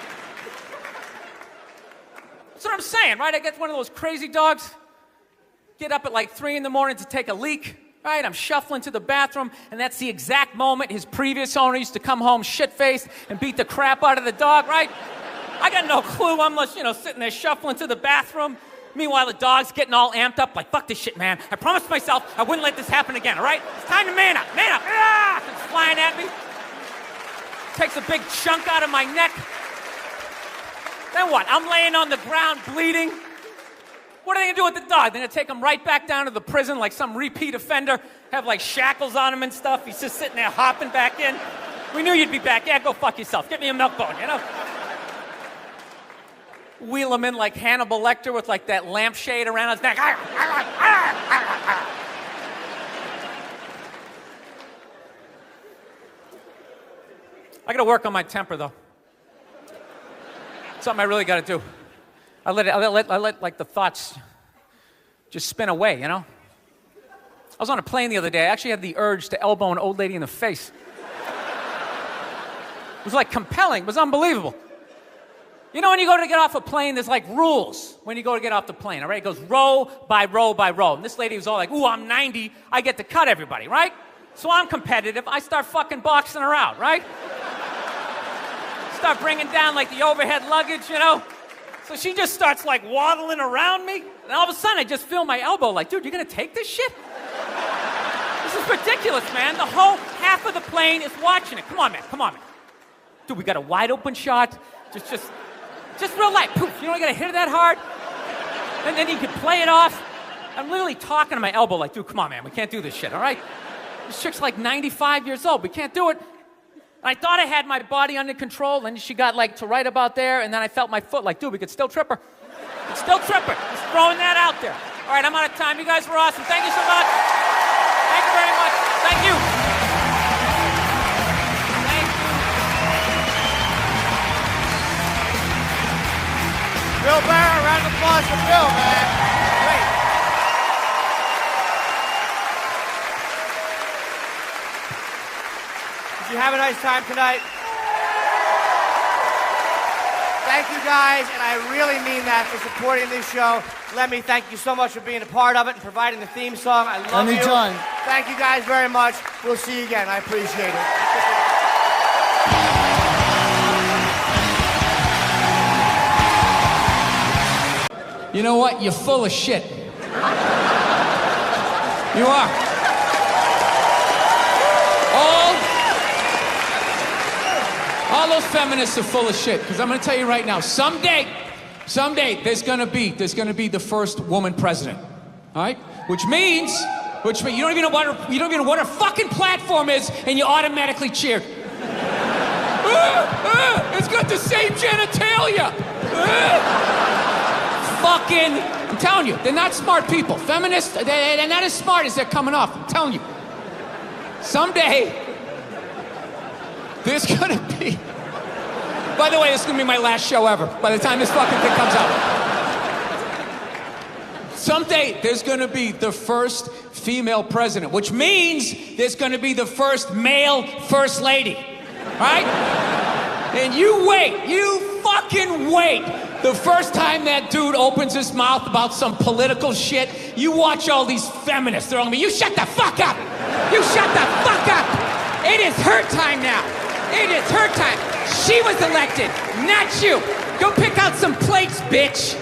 That's what I'm saying, right? I get one of those crazy dogs, get up at 3 in the morning to take a leak, right? I'm shuffling to the bathroom, and that's the exact moment his previous owner used to come home shit-faced and beat the crap out of the dog, right? I got no clue. I'm just, sitting there shuffling to the bathroom. Meanwhile, the dog's getting all amped up, fuck this shit, man. I promised myself I wouldn't let this happen again, all right? It's time to man up, man up. Ah! It's flying at me. Takes a big chunk out of my neck. Then what? I'm laying on the ground bleeding. What are they going to do with the dog? They're going to take him right back down to the prison like some repeat offender, have shackles on him and stuff. He's just sitting there hopping back in. We knew you'd be back. Yeah, go fuck yourself. Get me a milk bone, Wheel him in like Hannibal Lecter with that lampshade around his neck. I gotta work on my temper, though. Something I really gotta do. I let like the thoughts just spin away, you know? I was on a plane the other day. I actually had the urge to elbow an old lady in the face. It was like compelling. It was unbelievable. You know, when you go to get off a plane, there's like rules when you go to get off the plane, all right? It goes row by row by row. And this lady was all like, ooh, I'm 90. I get to cut everybody, right? So I'm competitive. I start fucking boxing her out, right? Start bringing down like the overhead luggage, you know? So she just starts like waddling around me. And all of a sudden, I just feel my elbow like, dude, you're gonna take this shit? This is ridiculous, man. The whole half of the plane is watching it. Come on, man. Dude, we got a wide open shot. Just real light. Poof. You don't gotta hit it that hard. And then you can play it off. I'm literally talking to my elbow like, dude, come on, man. We can't do this shit, all right? This chick's like 95 years old. We can't do it. And I thought I had my body under control, and she got like to right about there, and then I felt my foot like, dude, we could still trip her. Just throwing that out there. All right, I'm out of time. You guys were awesome. Thank you so much. Thank you very much. Thank you. Thank you. Bill Burr, a round of applause for Bill, man. Great. Did you have a nice time tonight? Thank you guys, and I really mean that for supporting this show. Lemmy, thank you so much for being a part of it and providing the theme song. I love you. Anytime. Thank you guys very much. We'll see you again. I appreciate it. You know what? You're full of shit. You are. All those feminists are full of shit. Because I'm going to tell you right now, someday, there's going to be the first woman president. All right? Which means you don't even know what her fucking platform is, and you automatically cheered. It's got the same genitalia. I'm telling you, they're not smart people. Feminists, they're not as smart as they're coming off. I'm telling you. Someday, there's gonna be... By the way, this is gonna be my last show ever, by the time this fucking thing comes out. Someday, there's gonna be the first female president, which means there's gonna be the first male first lady. Right? And you fucking wait. The first time that dude opens his mouth about some political shit, you watch all these feminists. They're all gonna be, you shut the fuck up! You shut the fuck up! It is her time now. It is her time. She was elected, not you. Go pick out some plates, bitch.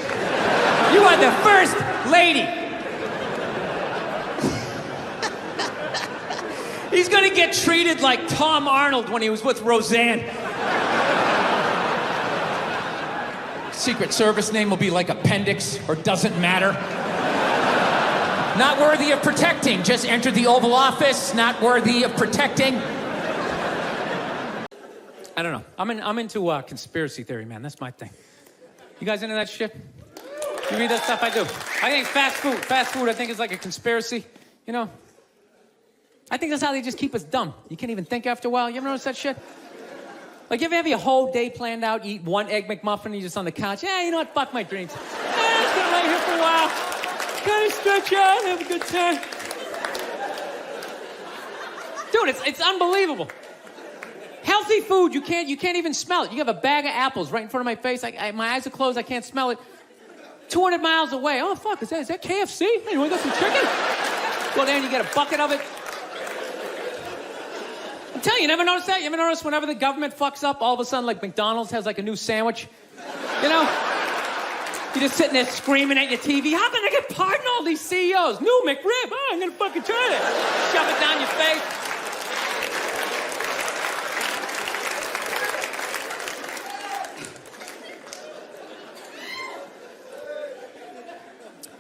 You are the first lady. He's gonna get treated like Tom Arnold when he was with Roseanne. Secret Service name will be like Appendix or Doesn't Matter. Not worthy of protecting. Just entered the Oval Office. Not worthy of protecting. I don't know. I'm into conspiracy theory, man. That's my thing. You guys into that shit? You read that stuff? I do. I think fast food, I think is like a conspiracy. You know? I think that's how they just keep us dumb. You can't even think after a while. You ever notice that shit? Like, you ever have your whole day planned out, eat one Egg McMuffin, and you're just on the couch? Yeah, you know what? Fuck my dreams. Yeah, just gonna lay here for a while. Kind of stretch out, have a good time. Dude, it's unbelievable. Healthy food, you can't even smell it. You have a bag of apples right in front of my face. My eyes are closed, I can't smell it. 200 miles away. Oh, fuck, is that KFC? Hey, you want to get some chicken? Go there and you get a bucket of it. I'm telling you, you never notice that? You ever notice whenever the government fucks up, all of a sudden, like, McDonald's has, like, a new sandwich? You know? You're just sitting there screaming at your TV. How can I get pardoned all these CEOs? New McRib. Oh, I'm gonna fucking try it. Shove it down your face.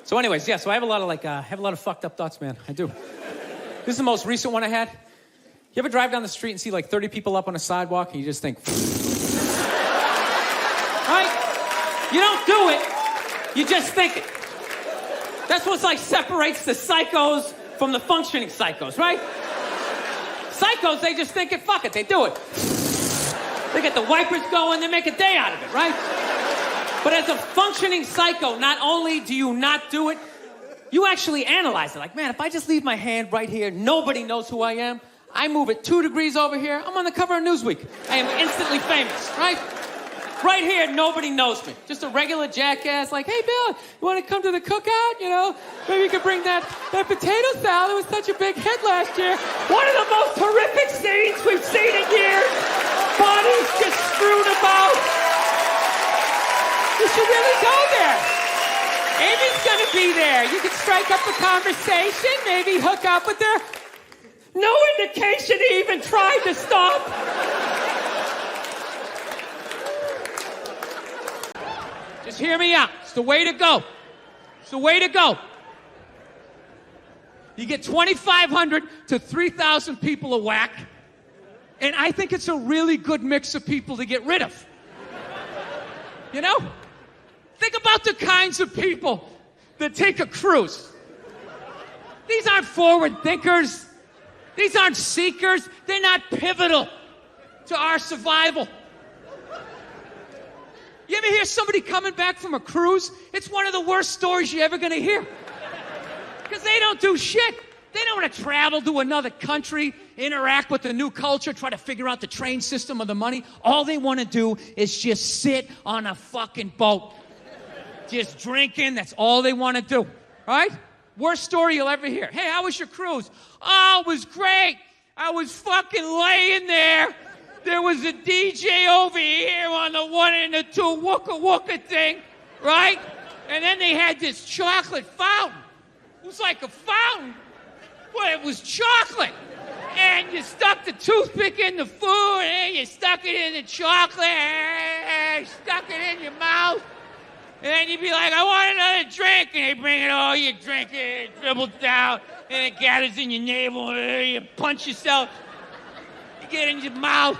So anyways, yeah, so I have a lot of fucked up thoughts, man. I do. This is the most recent one I had. You ever drive down the street and see like 30 people up on a sidewalk and you just think, right? You don't do it, you just think it. That's what like separates the psychos from the functioning psychos, right? Psychos, they just think it, fuck it, they do it. They get the wipers going, they make a day out of it, right? But as a functioning psycho, not only do you not do it, you actually analyze it. Like, man, if I just leave my hand right here, nobody knows who I am. I move it 2 degrees over here, I'm on the cover of Newsweek. I am instantly famous, right? Right here, nobody knows me. Just a regular jackass like, hey, Bill, you want to come to the cookout? You know, maybe you could bring that potato salad. It was such a big hit last year. One of the most horrific scenes we've seen in years. Bodies just strewn about. You should really go there. Amy's gonna be there. You could strike up a conversation, maybe hook up with her. No indication he even tried to stop. Just hear me out. It's the way to go. It's the way to go. You get 2,500 to 3,000 people a whack, and I think it's a really good mix of people to get rid of. You know? Think about the kinds of people that take a cruise. These aren't forward thinkers. These aren't seekers. They're not pivotal to our survival. You ever hear somebody coming back from a cruise? It's one of the worst stories you're ever going to hear. Because they don't do shit. They don't want to travel to another country, interact with the new culture, try to figure out the train system or the money. All they want to do is just sit on a fucking boat. Just drinking, that's all they want to do, right? Worst story you'll ever hear. Hey, how was your cruise? Oh, it was great. I was fucking laying there. There was a DJ over here on the 1 and the 2 wooka wooka thing, right? And then they had this chocolate fountain. It was like a fountain, but it was chocolate. And you stuck the toothpick in the food, and you stuck it in the chocolate, and you stuck it in your mouth. And then you'd be like, I want another drink. And they bring it all, you drink it, it dribbles down, and it gathers in your navel, and you punch yourself. You get in your mouth.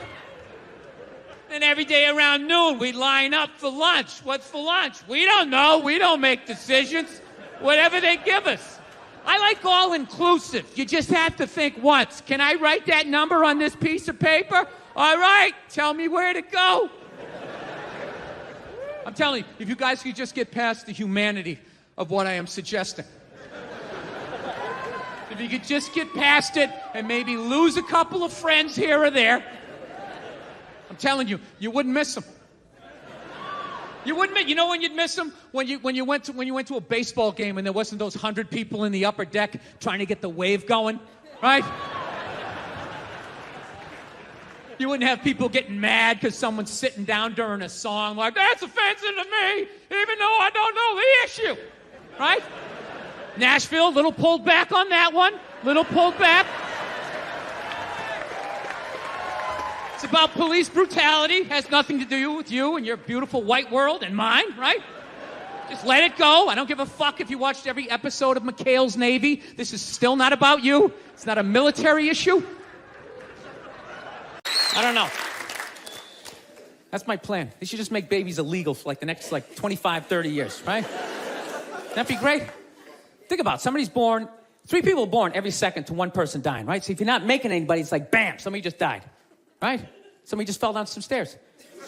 And every day around noon, we'd line up for lunch. What's for lunch? We don't know. We don't make decisions. Whatever they give us. I like all-inclusive. You just have to think once. Can I write that number on this piece of paper? All right. Tell me where to go. I'm telling you, if you guys could just get past the humanity of what I am suggesting. If you could just get past it and maybe lose a couple of friends here or there, I'm telling you, you wouldn't miss them. You wouldn't. You know when you'd miss them? When you went to a baseball game and there wasn't those 100 people in the upper deck trying to get the wave going, right? You wouldn't have people getting mad because someone's sitting down during a song like, that's offensive to me, even though I don't know the issue, right? Nashville, little pulled back on that one, little pulled back. It's about police brutality, has nothing to do with you and your beautiful white world and mine, right? Just let it go. I don't give a fuck if you watched every episode of McHale's Navy. This is still not about you. It's not a military issue. I don't know. That's my plan. They should just make babies illegal for like the next 25, 30 years, right? That'd be great. Think about it. Somebody's born, 3 people are born every second to 1 person dying, right? So if you're not making anybody, it's like, bam, somebody just died, right? Somebody just fell down some stairs.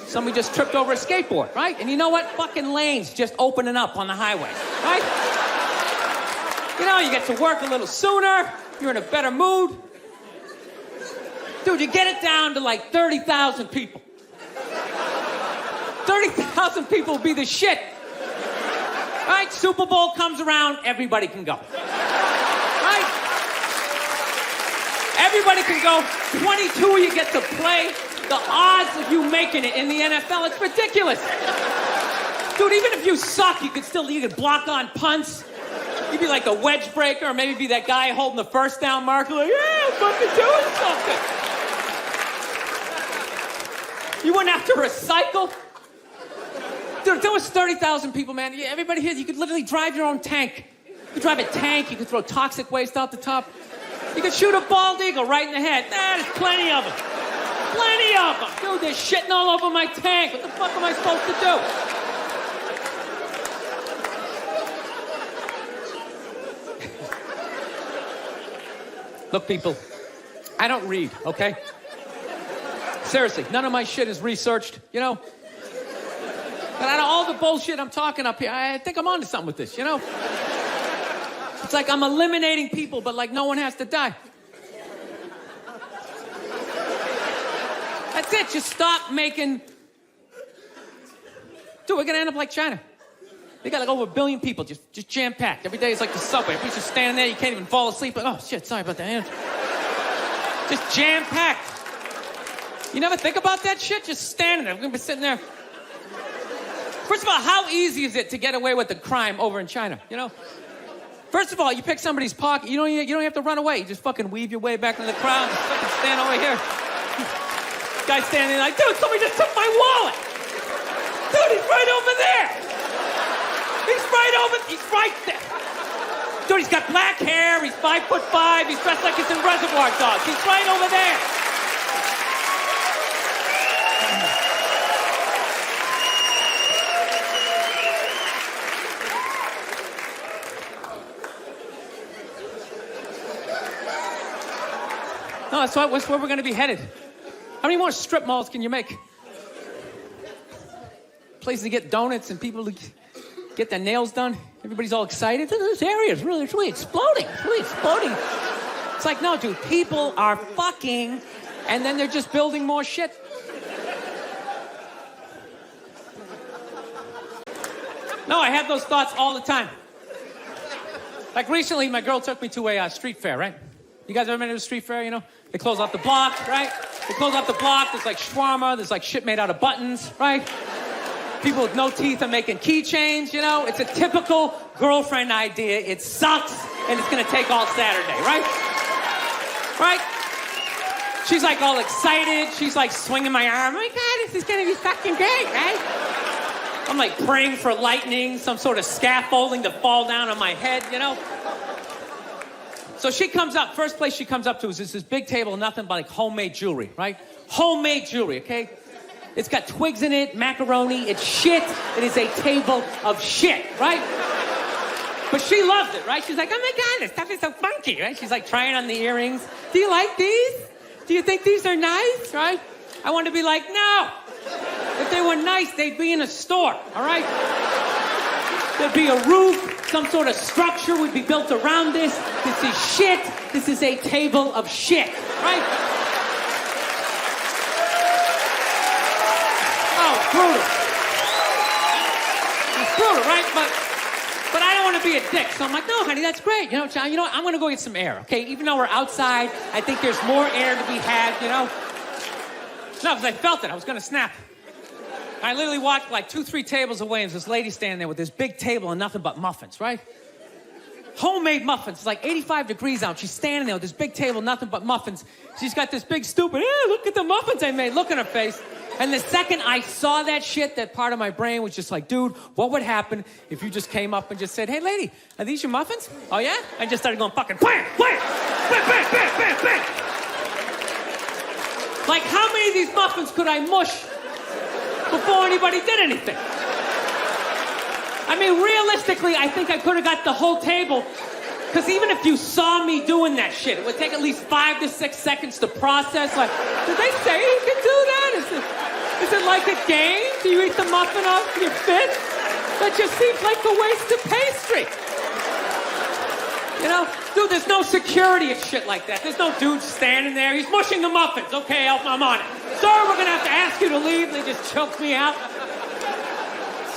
Somebody just tripped over a skateboard, right? And you know what? Fucking lanes just opening up on the highway, right? You know, you get to work a little sooner. You're in a better mood. Dude, you get it down to like 30,000 people. 30,000 people will be the shit. Right? Super Bowl comes around, everybody can go. Right? Everybody can go. 22 you get to play. The odds of you making it in the NFL, it's ridiculous. Dude, even if you suck, you could block on punts. You'd be like a wedge breaker, or maybe be that guy holding the first down marker, like, yeah, I'm fucking doing something. You wouldn't have to recycle. Dude, if there was 30,000 people, man, everybody here, you could literally drive your own tank. You could drive a tank, you could throw toxic waste out the top. You could shoot a bald eagle right in the head. There's plenty of them. Plenty of them. Dude, they're shitting all over my tank. What the fuck am I supposed to do? Look, people, I don't read, okay? Seriously, none of my shit is researched, you know? But out of all the bullshit I'm talking up here, I think I'm onto something with this, you know? It's like I'm eliminating people, but like no one has to die. That's it, just stop making... Dude, we're gonna end up like China. They got like over 1 billion people, just jam-packed. Every day is like the subway. Everybody's just standing there, you can't even fall asleep. Oh, shit, sorry about that. Just jam-packed. You never think about that shit? Just standing there. We're gonna be sitting there. First of all, how easy is it to get away with the crime over in China, you know? First of all, you pick somebody's pocket, you don't have to run away. You just fucking weave your way back into the crowd and fucking stand over here. Guy standing there like, dude, somebody just took my wallet. Dude, he's right over there. He's right there. Dude, he's got black hair, he's 5'5", he's dressed like he's in Reservoir Dogs. He's right over there. No, that's where we're going to be headed. How many more strip malls can you make? Places to get donuts and people to get their nails done. Everybody's all excited. This area is really exploding. It's really exploding. It's like, no, dude, people are fucking, and then they're just building more shit. No, I have those thoughts all the time. Like recently, my girl took me to a street fair, right? You guys ever been to a street fair, you know? They close off the block, right? They close off the block. There's like shawarma. There's like shit made out of buttons, right? People with no teeth are making keychains, you know? It's a typical girlfriend idea. It sucks, and it's gonna take all Saturday, right? Right? She's like all excited. She's like swinging my arm. Oh my God, this is gonna be fucking great, right? I'm like praying for lightning, some sort of scaffolding to fall down on my head, you know? So she comes up, first place she comes up to is this big table, nothing but like homemade jewelry, right? Homemade jewelry, okay? It's got twigs in it, macaroni, it's shit. It is a table of shit, right? But she loved it, right? She's like, oh my God, this stuff is so funky, right? She's like trying on the earrings. Do you like these? Do you think these are nice, right? I want to be like, no. If they were nice, they'd be in a store, all right? There'd be a roof, some sort of structure would be built around this. This is shit. This is a table of shit, right? Oh, brutal. It's brutal, right? But I don't want to be a dick, so I'm like, no, honey, that's great. You know, John, you know what? I'm going to go get some air, okay? Even though we're outside, I think there's more air to be had, you know? No, because I felt it. I was going to snap. I literally walked like 2-3 tables away, and there's this lady standing there with this big table and nothing but muffins, right? Homemade muffins. It's like 85 degrees out. She's standing there with this big table, nothing but muffins. She's got this big stupid, look at the muffins I made. Look at her face. And the second I saw that shit, that part of my brain was just like, dude, what would happen if you just came up and just said, hey, lady, are these your muffins? Oh, yeah? I just started going fucking bam, bam, bam, bam, bam, bam, bam. Like, how many of these muffins could I mush before anybody did anything? I mean, realistically, I think I could have got the whole table, because even if you saw me doing that shit, it would take at least 5 to 6 seconds to process. Like, did they say you could do that? Is it like a game? Do you eat the muffin off your fist? That just seems like a waste of pastry. You know? Dude, there's no security at shit like that. There's no dude standing there. He's mushing the muffins. Okay, I'm on it. Sir, we're going to have to ask you to leave. They just choked me out.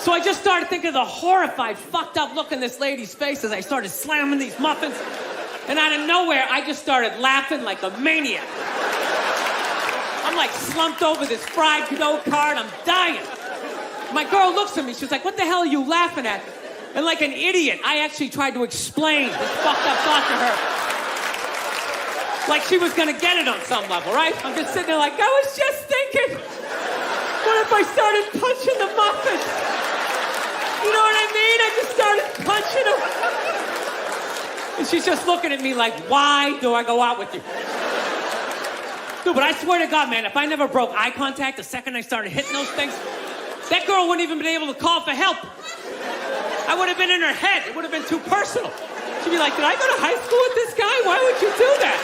So I just started thinking of the horrified, fucked up look in this lady's face as I started slamming these muffins. And out of nowhere, I just started laughing like a maniac. I'm like slumped over this fried dough cart. I'm dying. My girl looks at me. She's like, what the hell are you laughing at? And like an idiot, I actually tried to explain this fucked up thought to her. Like she was gonna get it on some level, right? I'm just sitting there like, I was just thinking, what if I started punching the muffins? You know what I mean? I just started punching them. And she's just looking at me like, why do I go out with you? Dude, but I swear to God, man, if I never broke eye contact the second I started hitting those things, that girl wouldn't even been able to call for help. I would have been in her head. It would have been too personal. She'd be like, did I go to high school with this guy? Why would you do that?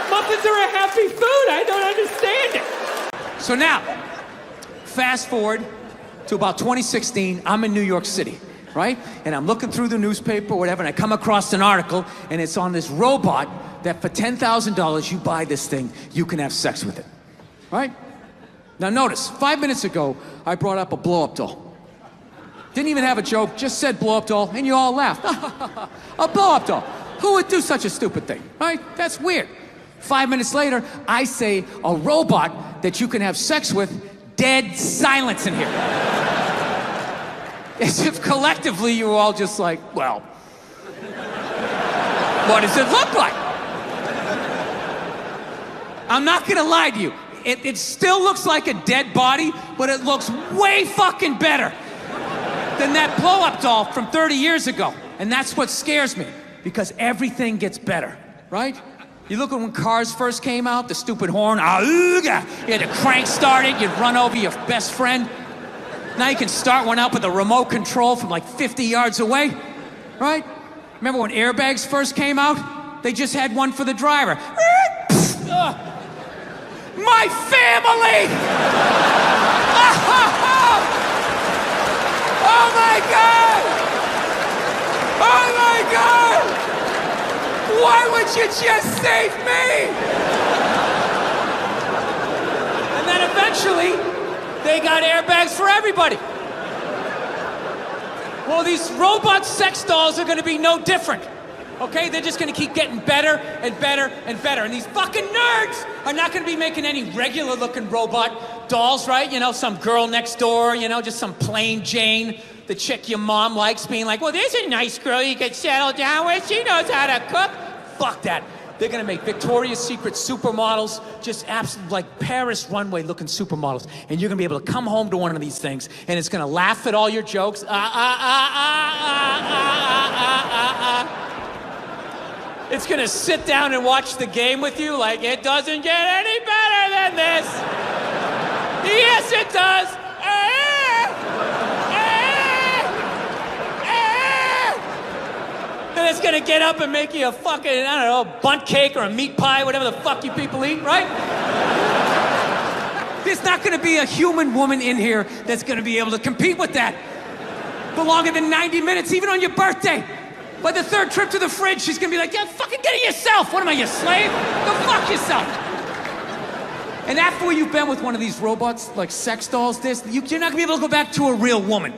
Muffins are a happy food. I don't understand it. So now, fast forward to about 2016, I'm in New York City, right? And I'm looking through the newspaper or whatever, and I come across an article, and it's on this robot that for $10,000 you buy this thing, you can have sex with it, right? Now notice, 5 minutes ago, I brought up a blow-up doll. Didn't even have a joke, just said blow-up doll, and you all laughed. A blow-up doll. Who would do such a stupid thing, right? That's weird. 5 minutes later, I say a robot that you can have sex with, dead silence in here. As if collectively you were all just like, well, what does it look like? I'm not gonna lie to you. It still looks like a dead body, but it looks way fucking better than that blow-up doll from 30 years ago. And that's what scares me, because everything gets better, right? You look at when cars first came out, the stupid horn, auga, you had to crank start it, you'd run over your best friend. Now you can start one up with a remote control from like 50 yards away, right? Remember when airbags first came out? They just had one for the driver. My family! Oh my God! Oh my God! Why would you just save me? And then eventually, they got airbags for everybody. Well, these robot sex dolls are gonna be no different. Okay? They're just gonna keep getting better and better and better. And these fucking nerds are not gonna be making any regular looking robot dolls, right? You know, some girl next door, you know, just some plain Jane, the chick your mom likes, being like, well, there's a nice girl you could settle down with. She knows how to cook. Fuck that. They're gonna make Victoria's Secret supermodels, just absolute like Paris runway looking supermodels. And you're gonna be able to come home to one of these things and it's gonna laugh at all your jokes. It's gonna sit down and watch the game with you like it doesn't get any better than this. Yes, it does. And it's gonna get up and make you a fucking, I don't know, bunt cake or a meat pie, whatever the fuck you people eat, right? There's not gonna be a human woman in here that's gonna be able to compete with that for longer than 90 minutes, even on your birthday. By the third trip to the fridge, she's gonna be like, yeah, fucking get it yourself. What am I, your slave? Go fuck yourself. And after you've been with one of these robots, like sex dolls, you're not gonna be able to go back to a real woman,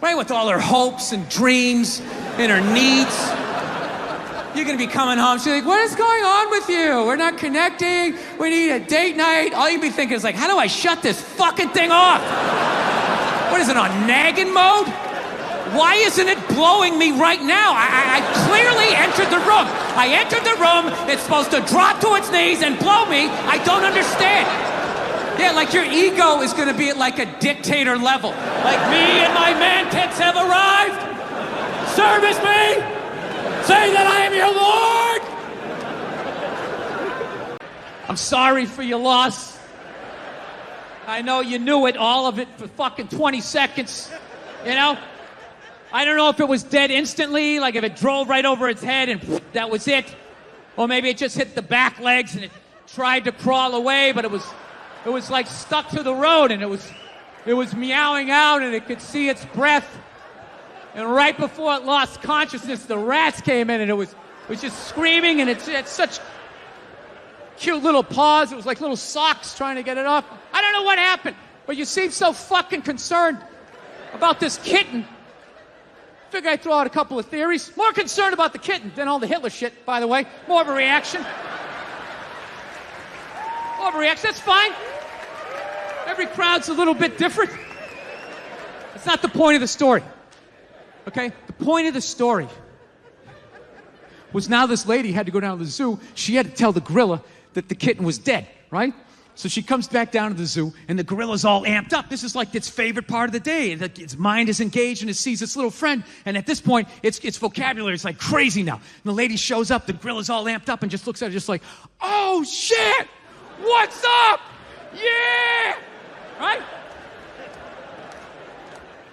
right? With all her hopes and dreams and her needs. You're gonna be coming home, she's like, what is going on with you? We're not connecting, we need a date night. All you'd be thinking is like, how do I shut this fucking thing off? What is it, on nagging mode? Why isn't it blowing me right now? I clearly entered the room. I entered the room, it's supposed to drop to its knees and blow me. I don't understand. Yeah, like your ego is gonna be at like a dictator level. Like, me and my man tits have arrived. Service me. Say that I am your Lord. I'm sorry for your loss. I know you knew it, all of it, for fucking 20 seconds, you know? I don't know if it was dead instantly, like if it drove right over its head and that was it. Or maybe it just hit the back legs and it tried to crawl away, but it was like stuck to the road and it was meowing out and it could see its breath. And right before it lost consciousness, the rats came in and it was just screaming, and it's such cute little paws. It was like little socks trying to get it off. I don't know what happened, but you seem so fucking concerned about this kitten. Figure I'd throw out a couple of theories. More concerned about the kitten than all the Hitler shit, by the way. More of a reaction. More of a reaction, that's fine. Every crowd's a little bit different. That's not the point of the story. Okay? The point of the story was now this lady had to go down to the zoo. She had to tell the gorilla that the kitten was dead, right? So she comes back down to the zoo, and the gorilla's all amped up. This is like its favorite part of the day. Its mind is engaged, and it sees its little friend. And at this point, its vocabulary is like crazy now. And the lady shows up, the gorilla's all amped up, and just looks at her just like, oh, shit! What's up? Yeah! Right?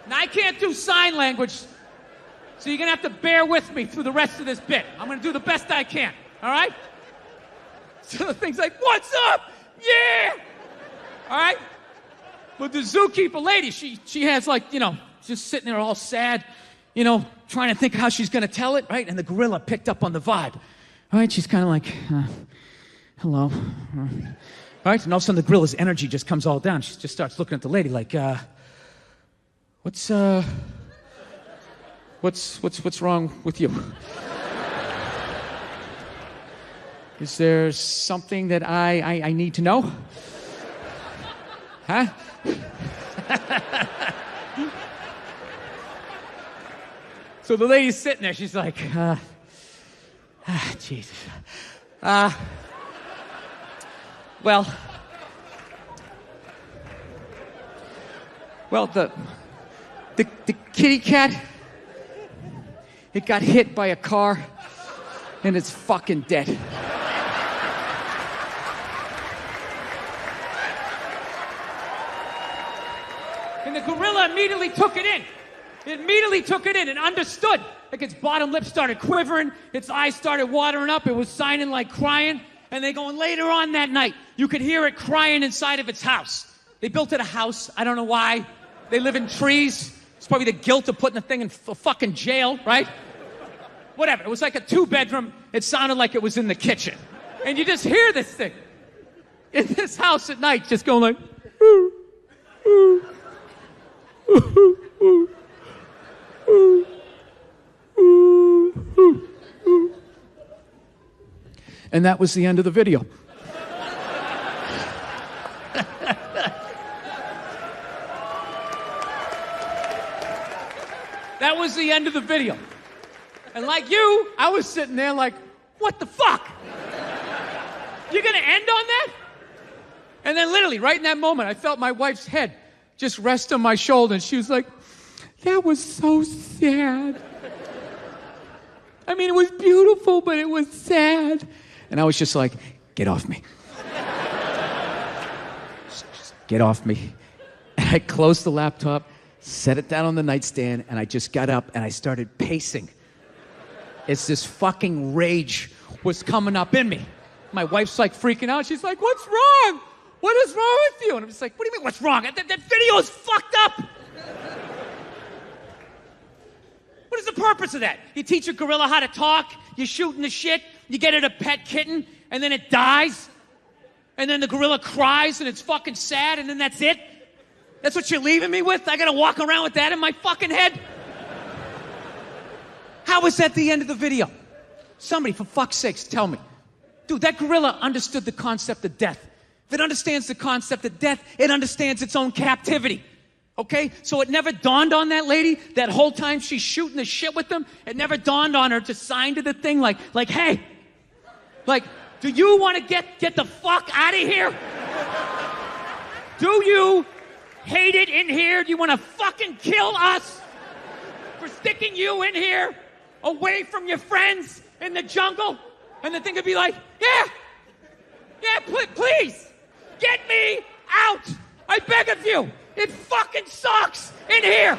Now, I can't do sign language, so you're going to have to bear with me through the rest of this bit. I'm going to do the best I can, all right? So the thing's like, what's up? Yeah! All right? But the zookeeper lady, she has like, just sitting there all sad, trying to think how she's going to tell it, right? And the gorilla picked up on the vibe. All right? She's kind of like, hello. All right? And all of a sudden the gorilla's energy just comes all down. She just starts looking at the lady like, what's wrong with you? Is there something that I need to know? Huh? So the lady's sitting there. She's like, Jesus. Well, the kitty cat, it got hit by a car, and it's fucking dead. And the gorilla immediately took it in. It immediately took it in and understood. Like its bottom lip started quivering, its eyes started watering up, it was signing like crying. And they go, and later on that night, you could hear it crying inside of its house. They built it a house, I don't know why. They live in trees. It's probably the guilt of putting the thing in fucking jail, right? Whatever, it was like a 2-bedroom. It sounded like it was in the kitchen. And you just hear this thing in this house at night just going like, ooh, ooh. And that was the end of the video. That was the end of the video. And like you, I was sitting there like, what the fuck? You're gonna end on that? And then literally, right in that moment, I felt my wife's head just rest on my shoulder, and she was like, that was so sad. I mean, it was beautiful, but it was sad. And I was just like, get off me. Just get off me. And I closed the laptop, set it down on the nightstand, and I just got up and I started pacing. It's this fucking rage was coming up in me. My wife's like freaking out. She's like, what's wrong? What is wrong with you? And I'm just like, what do you mean, what's wrong? That video is fucked up. What is the purpose of that? You teach a gorilla how to talk, you're shooting the shit, you get it a pet kitten, and then it dies, and then the gorilla cries, and it's fucking sad, and then that's it? That's what you're leaving me with? I gotta walk around with that in my fucking head? How is that the end of the video? Somebody, for fuck's sakes, tell me. Dude, that gorilla understood the concept of death. If it understands the concept of death, it understands its own captivity. Okay? So it never dawned on that lady, that whole time she's shooting the shit with them, it never dawned on her to sign to the thing like, hey, like, do you want to get the fuck out of here? Do you hate it in here? Do you want to fucking kill us for sticking you in here away from your friends in the jungle? And the thing would be like, yeah, please, get me out. I beg of you. It fucking sucks in here.